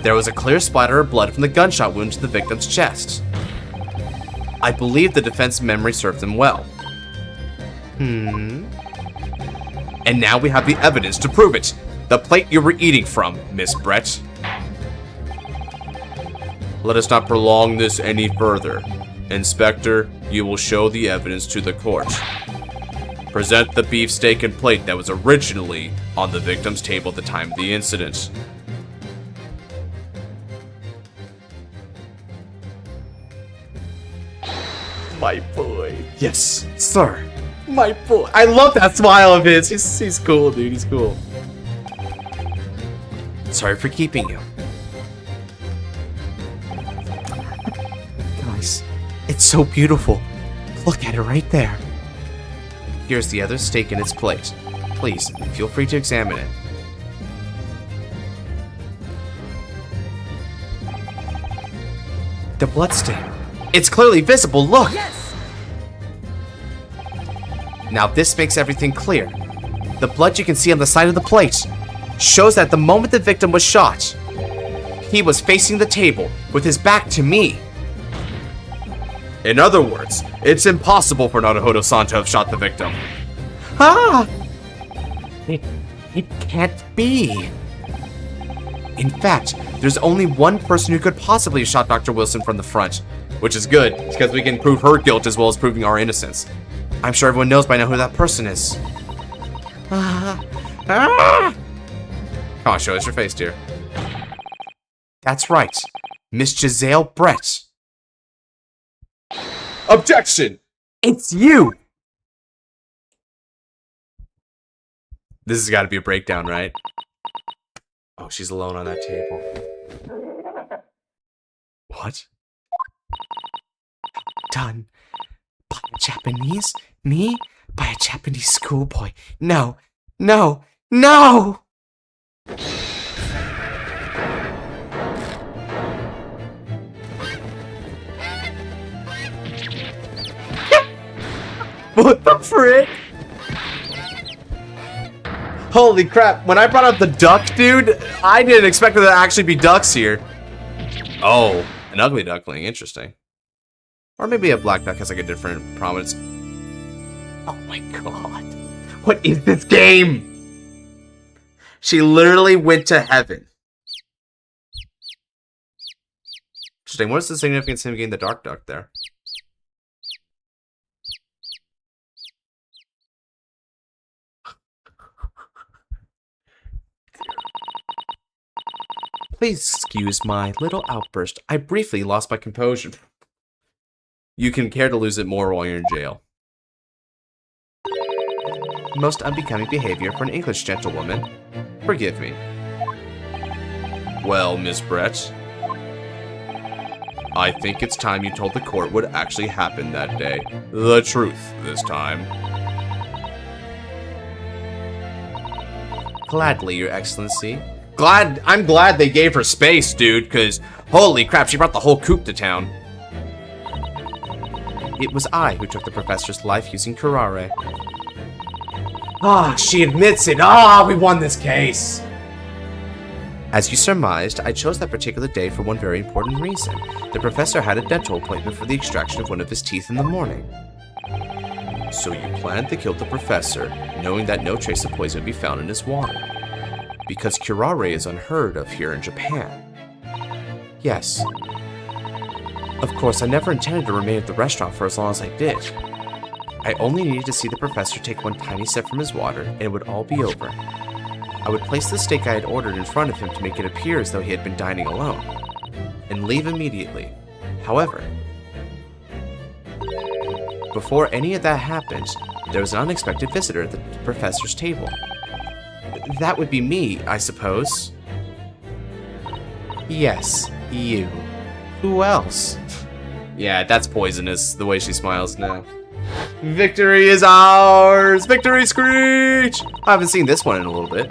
there was a clear splatter of blood from the gunshot wound to the victim's chest. I believe the defense memory served them well. And now we have the evidence to prove it. The plate you were eating from, Miss Brett. Let us not prolong this any further. Inspector, you will show the evidence to the court. Present the beefsteak and plate that was originally on the victim's table at the time of the incident. My boy. Yes, sir. My boy. I love that smile of his. He's cool, dude. He's cool. Sorry for keeping you. Guys, it's so beautiful. Look at it right there. Here's the other steak in its plate. Please, feel free to examine it. The bloodstain. It's clearly visible, look! Yes! Now this makes everything clear. The blood you can see on the side of the plate shows that the moment the victim was shot, he was facing the table with his back to me. In other words, it's impossible for Naruhodo-san to have shot the victim. Ah! It can't be. In fact, there's only one person who could possibly have shot Dr. Wilson from the front. Which is good, because we can prove her guilt as well as proving our innocence. I'm sure everyone knows by now who that person is. Come on, show us your face, dear. That's right. Miss Giselle Brett. Objection! It's you! This has got to be a breakdown, right? Oh, she's alone on that table. What? Done by a Japanese? Me? By a Japanese schoolboy? No, no, no! What the frick? Holy crap, when I brought up the duck, dude, I didn't expect there to actually be ducks here. Oh, an ugly duckling, interesting. Or maybe a black duck has like a different prominence. Oh my god. What is this game? She literally went to heaven. Interesting, what is the significance of him getting the dark duck there? Please excuse my little outburst. I briefly lost my composure. You can care to lose it more while you're in jail. Most unbecoming behavior for an English gentlewoman. Forgive me. Well, Miss Brett, I think it's time you told the court what actually happened that day. The truth this time. Gladly, Your Excellency. I'm glad they gave her space, dude, because holy crap, she brought the whole coop to town. It was I who took the professor's life using curare. Ah, she admits it. Ah, we won this case. As you surmised, I chose that particular day for one very important reason. The professor had a dental appointment for the extraction of one of his teeth in the morning. So you planned to kill the professor, knowing that no trace of poison would be found in his water. Because curare is unheard of here in Japan. Yes. Of course, I never intended to remain at the restaurant for as long as I did. I only needed to see the professor take one tiny sip from his water, and it would all be over. I would place the steak I had ordered in front of him to make it appear as though he had been dining alone, and leave immediately. However, before any of that happened, there was an unexpected visitor at the professor's table. That would be me, I suppose. Yes, you. Who else? Yeah, that's poisonous, the way she smiles now. Victory is ours! Victory screech! I haven't seen this one in a little bit.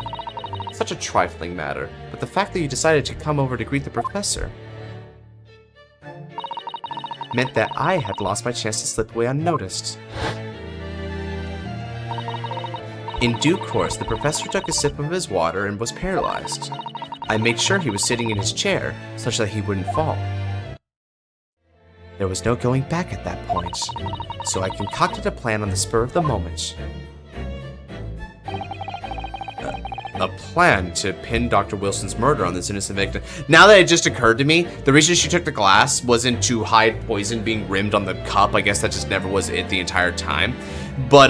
Such a trifling matter, but the fact that you decided to come over to greet the professor meant that I had lost my chance to slip away unnoticed. In due course, the professor took a sip of his water and was paralyzed. I made sure he was sitting in his chair, such that he wouldn't fall. There was no going back at that point, so I concocted a plan on the spur of the moment. A plan to pin Dr. Wilson's murder on this innocent victim. Now that it just occurred to me, the reason she took the glass wasn't to hide poison being rimmed on the cup. I guess that just never was it the entire time. But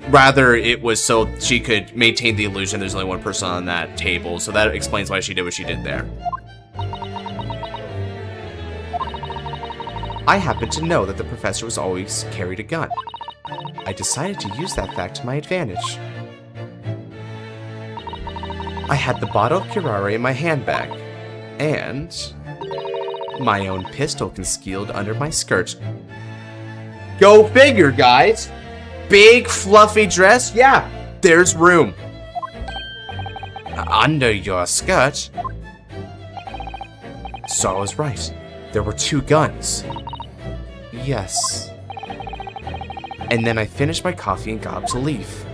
rather it was so she could maintain the illusion there's only one person on that table. So that explains why she did what she did there. I happened to know that the professor was always carried a gun. I decided to use that fact to my advantage. I had the bottle of curare in my handbag, and my own pistol concealed under my skirt. Go figure, guys! big fluffy dress? Yeah, there's room. Under your skirt? So I was right. There were 2 guns. Yes. And then I finished my coffee and got up to leave.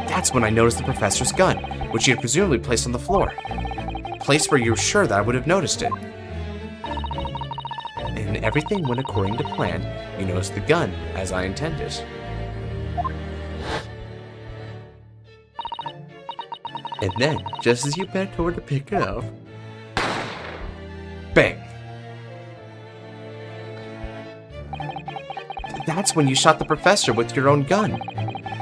That's when I noticed the professor's gun, which he had presumably placed on the floor. A place where you were sure that I would have noticed it. And everything went according to plan. You noticed the gun, as I intended. And then, just as you bent over to pick it up, bang! That's when you shot the professor with your own gun,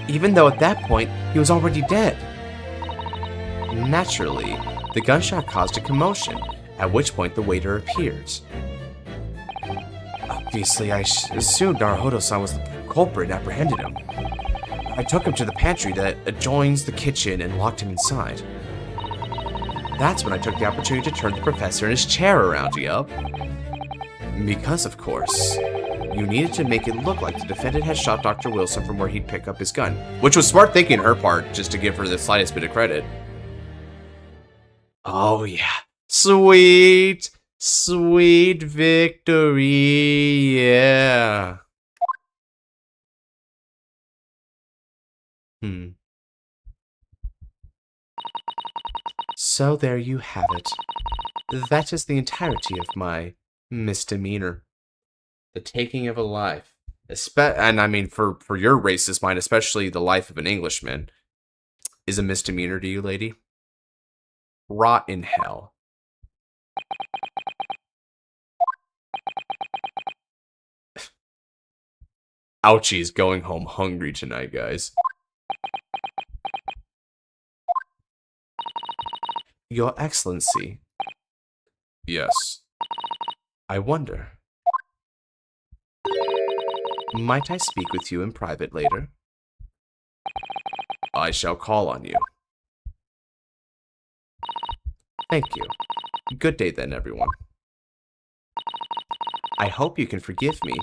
even though at that point, he was already dead. Naturally, the gunshot caused a commotion, at which point the waiter appeared. Obviously, I assumed Naruhodo-san was the culprit and apprehended him. I took him to the pantry that adjoins the kitchen and locked him inside. That's when I took the opportunity to turn the professor in his chair around, yup. Because, of course, you needed to make it look like the defendant had shot Dr. Wilson from where he'd pick up his gun, which was smart thinking on her part, just to give her the slightest bit of credit. Oh yeah, sweet, sweet victory, yeah. So there you have it. That is the entirety of my misdemeanor. The taking of a life. And I mean, for your racist mind, especially the life of an Englishman, is a misdemeanor to you, lady? Rot in hell. Ouchie's going home hungry tonight, guys. Your Excellency. Yes. I wonder. Might I speak with you in private later? I shall call on you. Thank you. Good day then, everyone. I hope you can forgive me,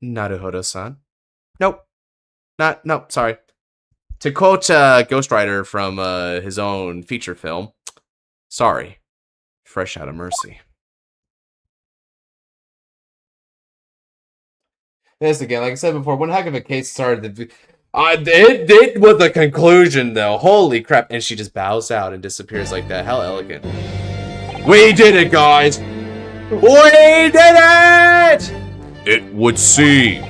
Naruhodo-san. Nope. Nope, sorry. To quote Ghost Rider from his own feature film, sorry, fresh out of mercy. Yes, again, like I said before, one heck of a case started. It was the conclusion, though. Holy crap. And she just bows out and disappears like that. How elegant. We did it, guys! We did it! It would seem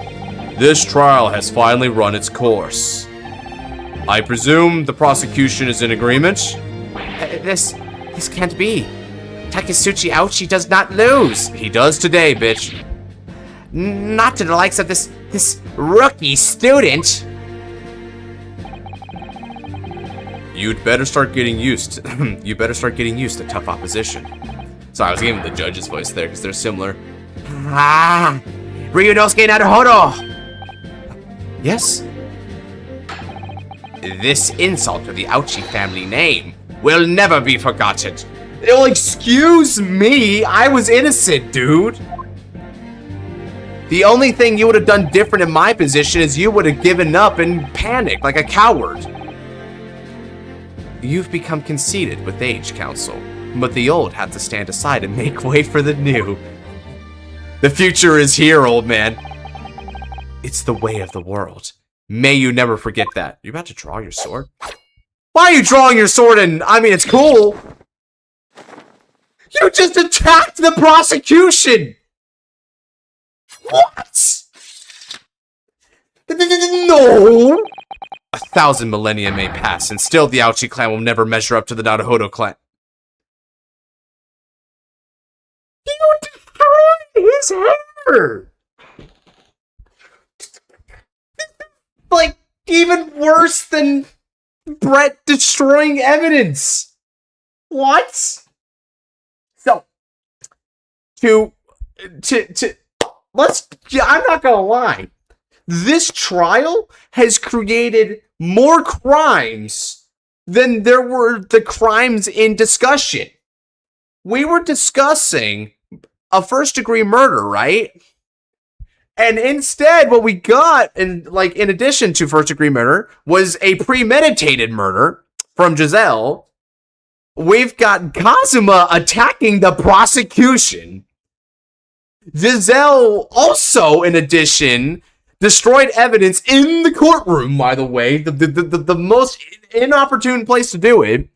this trial has finally run its course. I presume the prosecution is in agreement? This can't be. Takasuchi Ouchi does not lose. He does today, bitch. Not to the likes of this rookie student. You'd better start getting used to tough opposition. Sorry, I was giving the judge's voice there because they're similar. Ah, Ryunosuke Naruhodo. Yes? This insult to the Ouchi family name will never be forgotten. Well, excuse me, I was innocent, dude. The only thing you would have done different in my position is you would have given up and panicked like a coward. You've become conceited with age, Counsel, but the old have to stand aside and make way for the new. The future is here, old man. It's the way of the world. May you never forget that. You about to draw your sword? Why are you drawing your sword and, I mean, it's cool. You just attacked the prosecution! What? No! 1,000 millennia may pass, and still the Ouchi clan will never measure up to the Naruhodo clan. You destroyed his hair! Like, even worse than Brett destroying evidence. What? So, I'm not gonna lie. This trial has created more crimes than there were the crimes in discussion. We were discussing a first-degree murder, right? And instead, what we got, in addition to first-degree murder, was a premeditated murder from Giselle. We've got Kazuma attacking the prosecution. Giselle also, in addition, destroyed evidence in the courtroom, by the way, the most inopportune place to do it.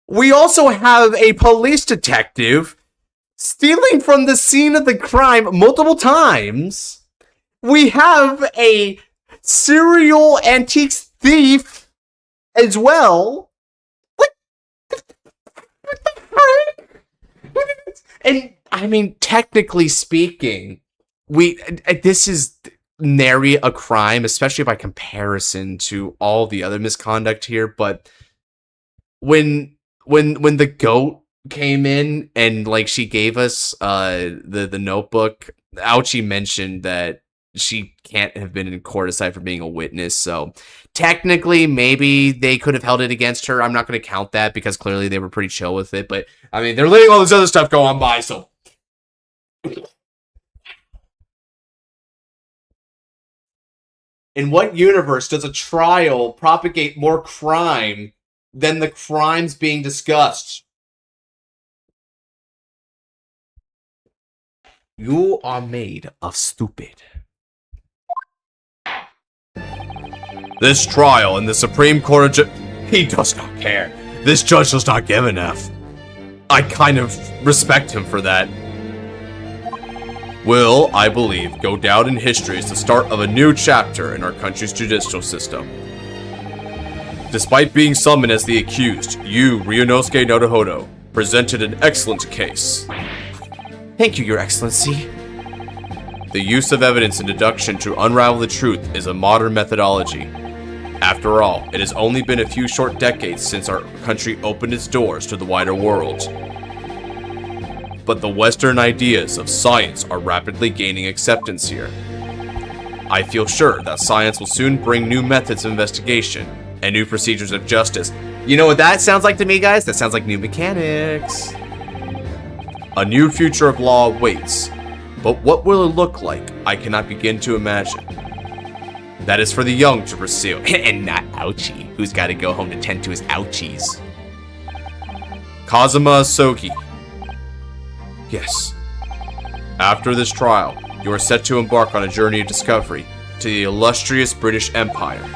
We also have a police detective stealing from the scene of the crime multiple times. We have a serial antiques thief as well. What the frick? And I mean, technically speaking, this is nary a crime, especially by comparison to all the other misconduct here. But when the goat came in and she gave us the notebook, Ouchie mentioned that she can't have been in court aside from being a witness, so technically maybe they could have held it against her. I'm not going to count that because clearly they were pretty chill with it, but I mean, they're letting all this other stuff go on by, so in what universe does a trial propagate more crime than the crimes being discussed? You are made of stupid. This trial in the Supreme Court of he does not care. This judge does not give enough. I kind of respect him for that. Will, I believe, go down in history as the start of a new chapter in our country's judicial system. Despite being summoned as the accused, you, Ryunosuke Naruhodo, presented an excellent case. Thank you, Your Excellency. The use of evidence and deduction to unravel the truth is a modern methodology. After all, it has only been a few short decades since our country opened its doors to the wider world. But the Western ideas of science are rapidly gaining acceptance here. I feel sure that science will soon bring new methods of investigation and new procedures of justice. You know what that sounds like to me, guys? That sounds like new mechanics. A new future of law awaits, but what will it look like, I cannot begin to imagine. That is for the young to pursue, and not Ouchie, who's got to go home to tend to his ouchies. Kazuma Asogi. Yes. After this trial, you are set to embark on a journey of discovery to the illustrious British Empire.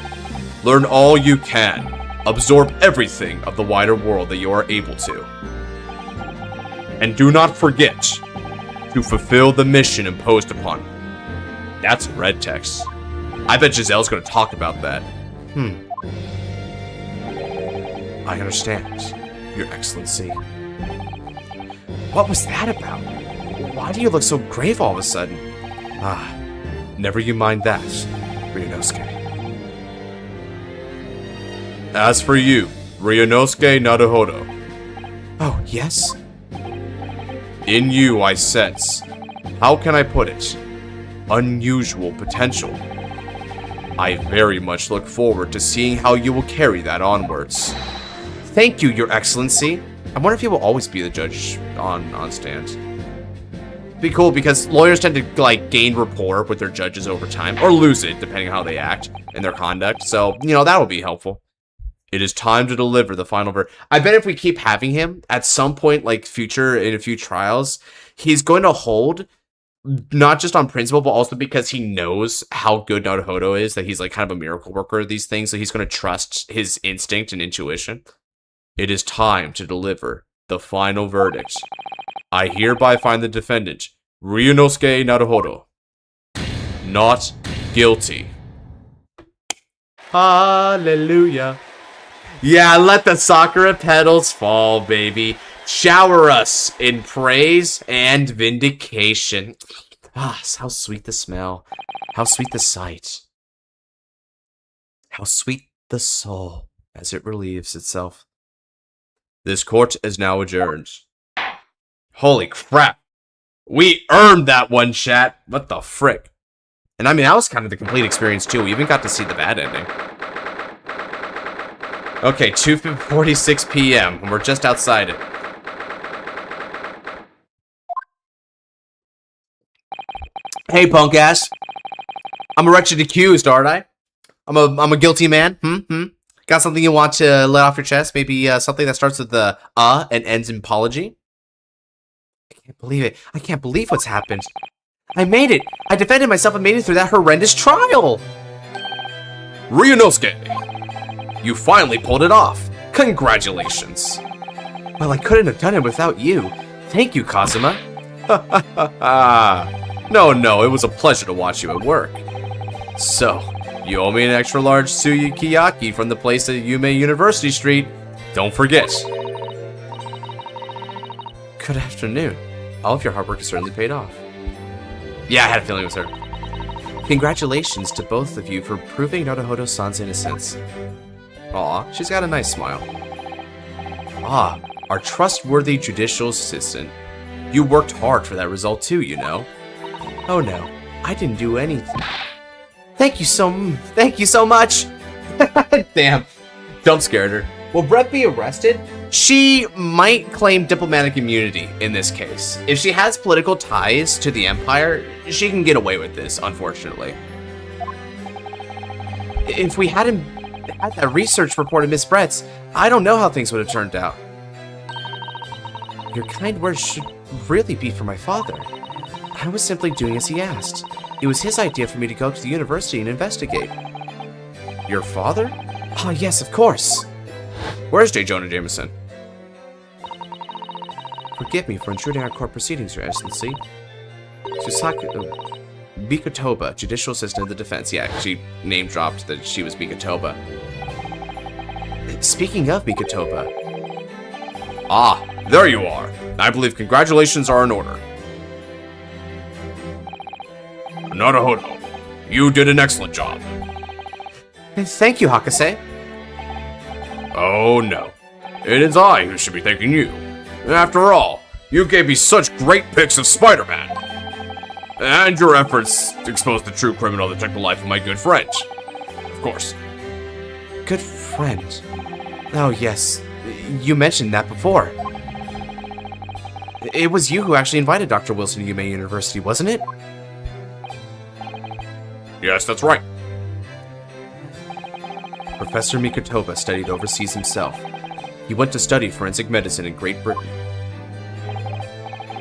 Learn all you can, absorb everything of the wider world that you are able to. And do not forget to fulfill the mission imposed upon you. That's red text. I bet Giselle's going to talk about that. I understand, Your Excellency. What was that about? Why do you look so grave all of a sudden? Never you mind that, Ryunosuke. As for you, Ryunosuke Naruhodo. Oh, yes? In you, I sense, how can I put it, unusual potential. I very much look forward to seeing how you will carry that onwards. Thank you, Your Excellency. I wonder if you will always be the judge on stand. It'd be cool because lawyers tend to gain rapport with their judges over time, or lose it depending on how they act in their conduct. So, that will be helpful. It is time to deliver the final verdict. I bet if we keep having him at some point, in a few trials, he's going to hold, not just on principle, but also because he knows how good Naruhodo is, that he's kind of a miracle worker of these things, so he's going to trust his instinct and intuition. It is time to deliver the final verdict. I hereby find the defendant, Ryunosuke Naruhodo, not guilty. Hallelujah. Yeah, let the sakura petals fall, baby. Shower us in praise and vindication. How sweet the smell. How sweet the sight. How sweet the soul as it relieves itself. This court is now adjourned. Holy crap. We earned that one, chat. What the frick? And I mean, that was kind of the complete experience, too. We even got to see the bad ending. Okay, 2:46 p.m. and we're just outside it. Hey, punk ass. I'm a wretched accused, aren't I? I'm a guilty man. Got something you want to let off your chest? Maybe something that starts with the and ends in apology? I can't believe it. I can't believe what's happened. I made it. I defended myself and made it through that horrendous trial. Ryunosuke, you finally pulled it off. Congratulations. Well, I couldn't have done it without you. Thank you, Kazuma. No, it was a pleasure to watch you at work. So, you owe me an extra large sukiyaki from the place at Yume University Street. Don't forget. Good afternoon. All of your hard work has certainly paid off. Yeah, I had a feeling it was her. Congratulations to both of you for proving Naruhodo-san's innocence. Aw, she's got a nice smile. Ah, our trustworthy judicial assistant. You worked hard for that result too, you know. Oh no, I didn't do anything. Thank you so much. Damn, jump scared her. Will Brett be arrested? She might claim diplomatic immunity in this case. If she has political ties to the Empire, she can get away with this, unfortunately. If we hadn't had that research report of Miss Brett's, I don't know how things would have turned out. Your kind words should really be for my father. I was simply doing as he asked. It was his idea for me to go to the university and investigate. Your father? Oh, yes, of course. Where's J. Jonah Jameson? Forgive me for intruding on court proceedings, Your Excellency. Susaka... Bikotoba, Judicial Assistant of the Defense. Yeah, she name-dropped that she was Bikotoba. Speaking of Bikotoba... Ah, there you are. I believe congratulations are in order. Naruhodo, you did an excellent job. Thank you, Hakase. Oh no, it is I who should be thanking you. After all, you gave me such great pics of Spider-Man. And your efforts exposed the true criminal that took the life of my good friend. Of course. Good friend? Oh yes, you mentioned that before. It was you who actually invited Dr. Wilson to Yume University, wasn't it? Yes, that's right. Professor Mikotoba studied overseas himself. He went to study forensic medicine in Great Britain.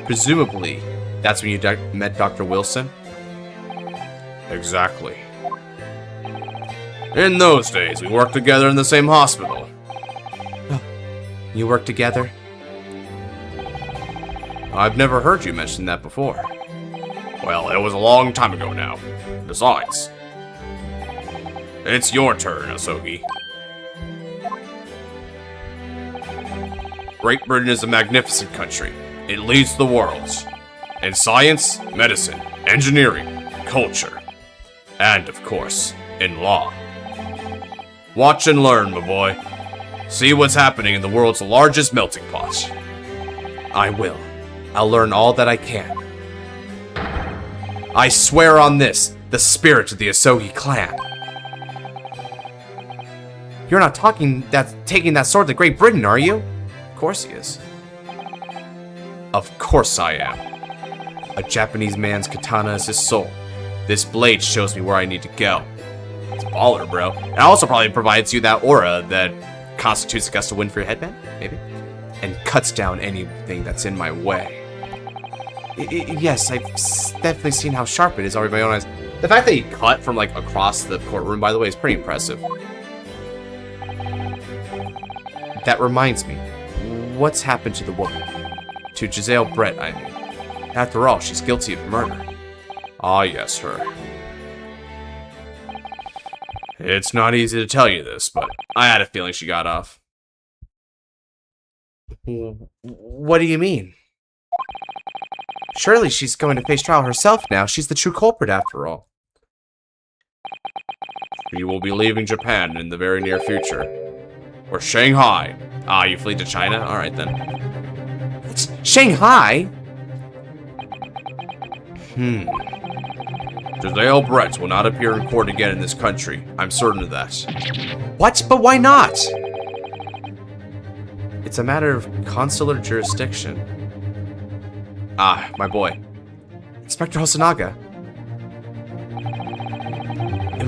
Presumably, that's when you met Dr. Wilson? Exactly. In those days, we worked together in the same hospital. Oh, you worked together? I've never heard you mention that before. Well, it was a long time ago now. Besides, it's your turn, Asogi. Great Britain is a magnificent country. It leads the world in science, medicine, engineering, culture, and, of course, in law. Watch and learn, my boy. See what's happening in the world's largest melting pot. I will. I'll learn all that I can. I swear on this, the spirit of the Asogi clan. You're not taking that sword to Great Britain, are you? Of course he is. Of course I am. A Japanese man's katana is his soul. This blade shows me where I need to go. It's baller, bro. It also probably provides you that aura that constitutes a gust of wind for your headband, maybe? And cuts down anything that's in my way. Yes, I've definitely seen how sharp it is already by my own eyes. The fact that he cut from, like, across the courtroom, by the way, is pretty impressive. That reminds me. What's happened to the woman? To Giselle Brett, I mean. After all, she's guilty of murder. Ah, yes, her. It's not easy to tell you this, but I had a feeling she got off. What do you mean? Surely she's going to face trial herself now. She's the true culprit, after all. She will be leaving Japan in the very near future. Or Shanghai. Ah, you flee to China? Alright then. It's Shanghai? Giselle Brett will not appear in court again in this country. I'm certain of that. What? But why not? It's a matter of consular jurisdiction. Ah, my boy. Inspector Hosonaga,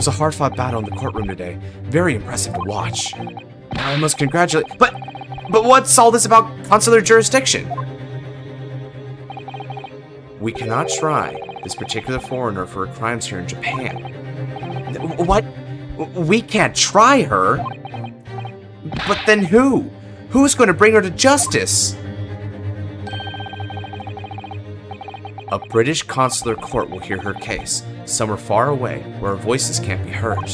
was a hard-fought battle in the courtroom today. Very impressive to watch. I must congratulate... But what's all this about consular jurisdiction? We cannot try this particular foreigner for her crimes here in Japan. What? We can't try her? But then who? Who's going to bring her to justice? A British consular court will hear her case, somewhere far away where her voices can't be heard.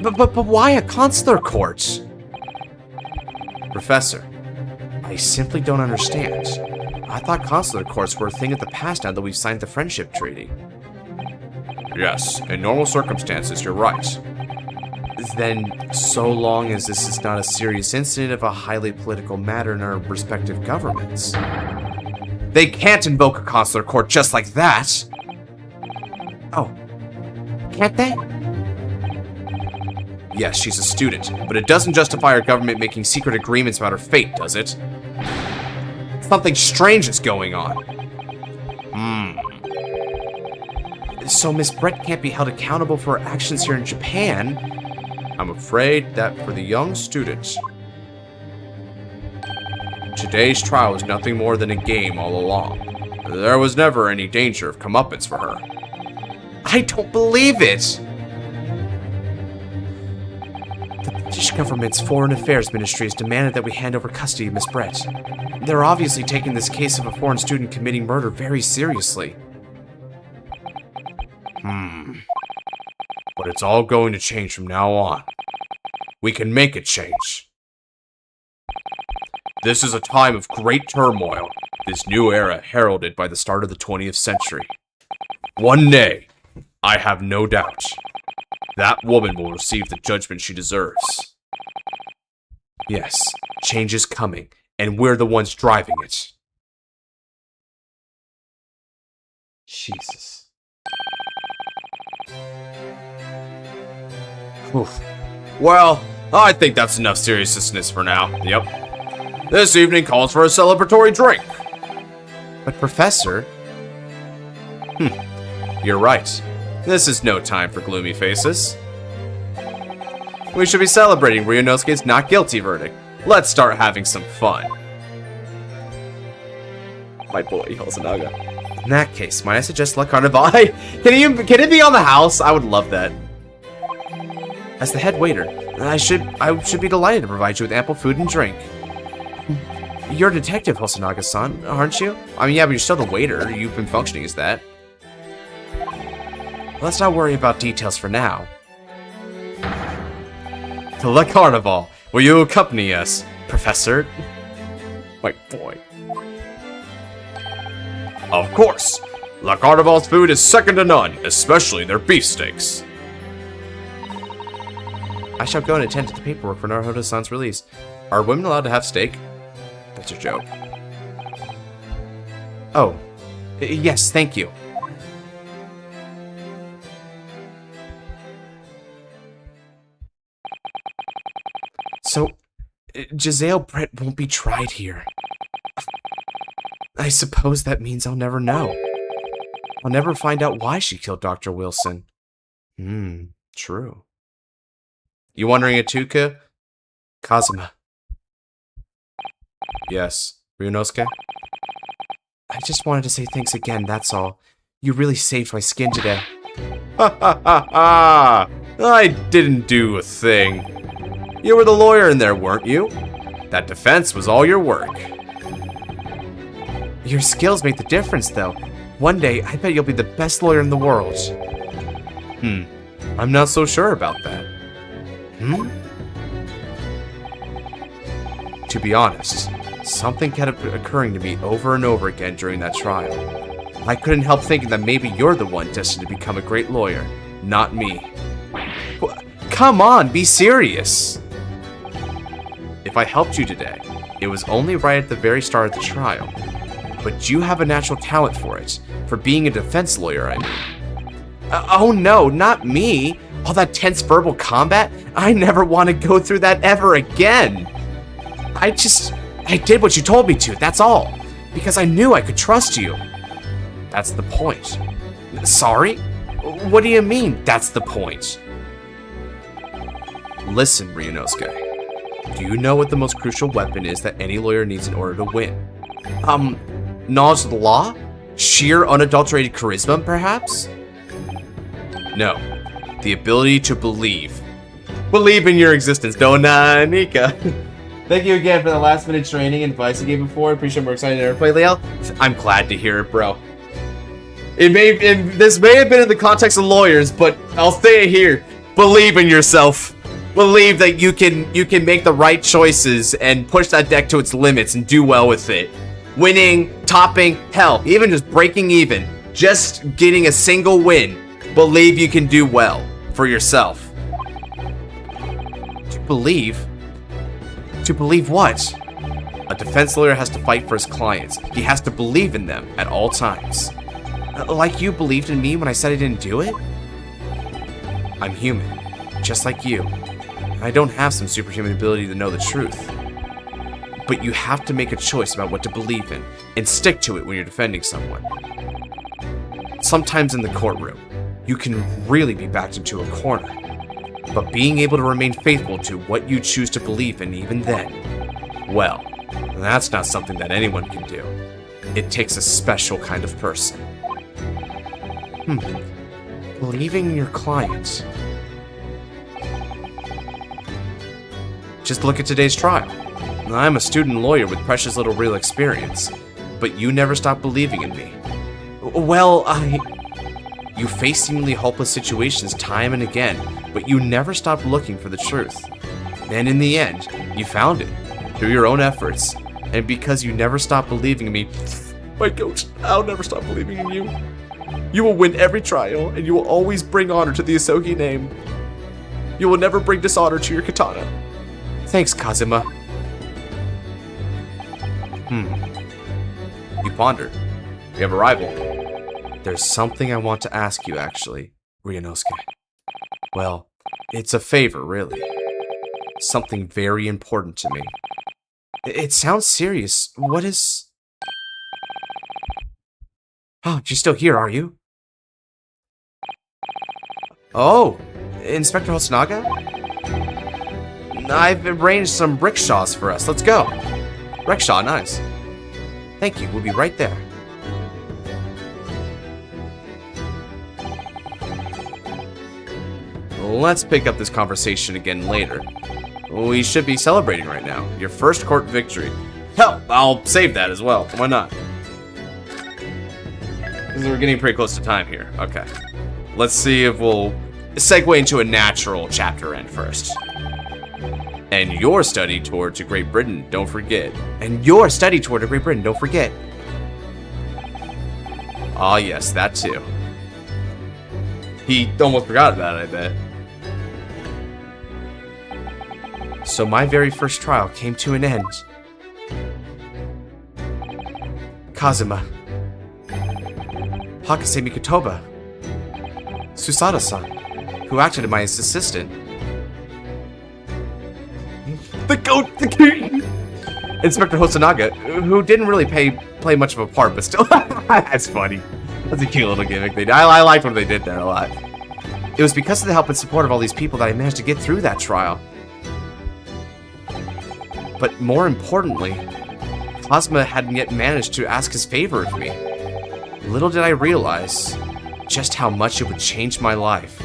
But why a consular court? Professor, I simply don't understand. I thought consular courts were a thing of the past now that we've signed the friendship treaty. Yes, in normal circumstances, you're right. Then, so long as this is not a serious incident of a highly political matter in our respective governments. They can't invoke a consular court just like that! Oh. Can't they? Yes, she's a student, but it doesn't justify our government making secret agreements about her fate, does it? Something strange is going on. So Miss Brett can't be held accountable for her actions here in Japan? I'm afraid that for the young student, today's trial is nothing more than a game all along. There was never any danger of comeuppance for her. I don't believe it! The British government's Foreign Affairs Ministry has demanded that we hand over custody of Miss Brett. They're obviously taking this case of a foreign student committing murder very seriously. But it's all going to change from now on. We can make it change. This is a time of great turmoil, this new era heralded by the start of the 20th century. One day, I have no doubt, that woman will receive the judgment she deserves. Yes, change is coming, and we're the ones driving it. Jesus. Oof. Well, I think that's enough seriousness for now. Yep. This evening calls for a celebratory drink. But Professor... You're right. This is no time for gloomy faces. We should be celebrating Ryunosuke's not guilty verdict. Let's start having some fun. My boy, Hosonaga. In that case, might I suggest La Carnival? Can it be on the house? I would love that. As the head waiter, I should be delighted to provide you with ample food and drink. You're a detective, Hosonaga-san, aren't you? I mean, yeah, but you're still the waiter. You've been functioning as that. Let's not worry about details for now. To La Carnival, will you accompany us, Professor? My boy. Of course. La Carnival's food is second to none, especially their beefsteaks. I shall go and attend to the paperwork for Naruhodo-san's release. Are women allowed to have steak? That's a joke. Oh. Yes, thank you. So, Giselle Brett won't be tried here. I suppose that means I'll never know. I'll never find out why she killed Dr. Wilson. True. You wondering it too, Kazuma? Yes. Ryunosuke? I just wanted to say thanks again, that's all. You really saved my skin today. Ha ha ha ha! I didn't do a thing. You were the lawyer in there, weren't you? That defense was all your work. Your skills make the difference, though. One day, I bet you'll be the best lawyer in the world. I'm not so sure about that. To be honest, something kept occurring to me over and over again during that trial. I couldn't help thinking that maybe you're the one destined to become a great lawyer, not me. Come on, be serious! If I helped you today, it was only right at the very start of the trial. But you have a natural talent for it, for being a defense lawyer, I mean. Oh no, not me! All that tense verbal combat? I never want to go through that ever again! I did what you told me to, that's all. Because I knew I could trust you. That's the point. Sorry? What do you mean, that's the point? Listen, Ryunosuke. Do you know what the most crucial weapon is that any lawyer needs in order to win? Knowledge of the law? Sheer unadulterated charisma, perhaps? No. The ability to believe. Believe in your existence, Dona Nika. Thank you again for the last minute training and advice you gave before. I appreciate it. We're excited to never play, Leo. I'm glad to hear it, bro. This may have been in the context of lawyers, but I'll say it here. Believe in yourself. Believe that you can make the right choices and push that deck to its limits and do well with it. Winning, topping, hell, even just breaking even. Just getting a single win. Believe you can do well for yourself. To believe? To believe what? A defense lawyer has to fight for his clients. He has to believe in them at all times. Like you believed in me when I said I didn't do it? I'm human, just like you. I don't have some superhuman ability to know the truth. But you have to make a choice about what to believe in, and stick to it when you're defending someone. Sometimes in the courtroom, you can really be backed into a corner. But being able to remain faithful to what you choose to believe in even then, well, that's not something that anyone can do. It takes a special kind of person. Believing in your clients. Just look at today's trial. I'm a student lawyer with precious little real experience, but you never stopped believing in me. Well, You faced seemingly hopeless situations time and again, but you never stopped looking for the truth. And in the end, you found it, through your own efforts, and because you never stopped believing in me, my coach, I'll never stop believing in you. You will win every trial, and you will always bring honor to the Asogi name. You will never bring dishonor to your katana. Thanks, Kazuma. You ponder. We have a rival. There's something I want to ask you, actually, Ryunosuke. Well, it's a favor, really. Something very important to me. It sounds serious. What is... Oh, you're still here, are you? Oh, Inspector Hosonaga? I've arranged some rickshaws for us. Let's go. Rickshaw, nice. Thank you. We'll be right there. Let's pick up this conversation again later. We should be celebrating right now. Your first court victory. Hell, I'll save that as well. Why not? Because we're getting pretty close to time here. Okay. Let's see if we'll segue into a natural chapter end first. And your study tour to Great Britain, don't forget. And your study tour to Great Britain, don't forget. Ah, yes, that too. He almost forgot about it, I bet. So my very first trial came to an end. Kazuma. Hakase Mikotoba. Susada-san, who acted as my assistant. The king! Inspector Hosonaga, who didn't really play much of a part, but still, that's funny. That's a cute little gimmick they did. I liked what they did there a lot. It was because of the help and support of all these people that I managed to get through that trial. But more importantly, Plasma hadn't yet managed to ask his favor of me. Little did I realize just how much it would change my life.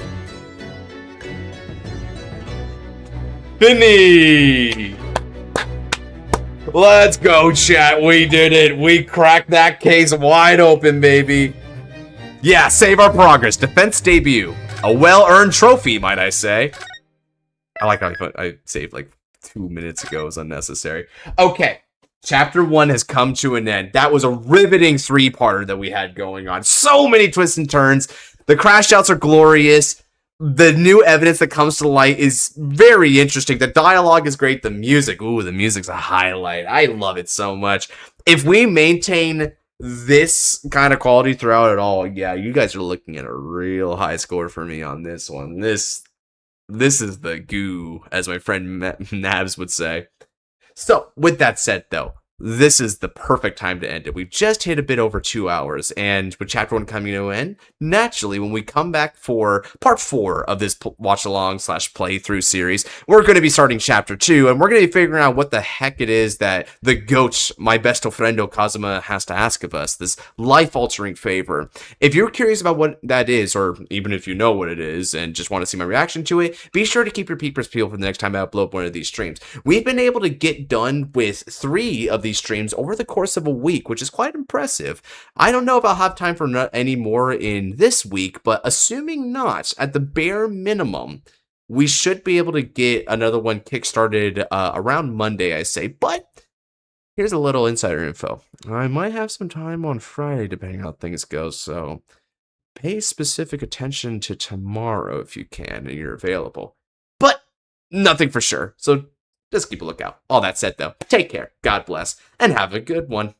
Finny! Let's go, chat. We did it. We cracked that case wide open, baby. Yeah, save our progress. Defense debut. A well-earned trophy, might I say. I like how I saved like 2 minutes ago. It was unnecessary. Okay. Chapter 1 has come to an end. That was a riveting 3-parter that we had going on. So many twists and turns. The crash outs are glorious. The new evidence that comes to light is very interesting. The dialogue is great. The music, ooh, the music's a highlight. I love it so much. If we maintain this kind of quality throughout it all, yeah, you guys are looking at a real high score for me on this one. This is the goo, as my friend Nabs would say. So, with that said, though, this is the perfect time to end it. We've just hit a bit over 2 hours, and with chapter 1 coming to an end, naturally, when we come back for part 4 of this watch-along / playthrough series, we're going to be starting chapter 2, and we're going to be figuring out what the heck it is that the goat, my besto friendo Kazuma, has to ask of us, this life-altering favor. If you're curious about what that is, or even if you know what it is and just want to see my reaction to it, be sure to keep your peepers peeled for the next time I upload one of these streams. We've been able to get done with 3 of these streams over the course of a week, which is quite impressive. I don't know if I'll have time for any more in this week, but assuming not, at the bare minimum, we should be able to get another one kickstarted around Monday, I say. But here's a little insider info. I might have some time on Friday, depending on how things go, so pay specific attention to tomorrow if you can and you're available. But nothing for sure, so just keep a lookout. All that said, though, take care, God bless, and have a good one.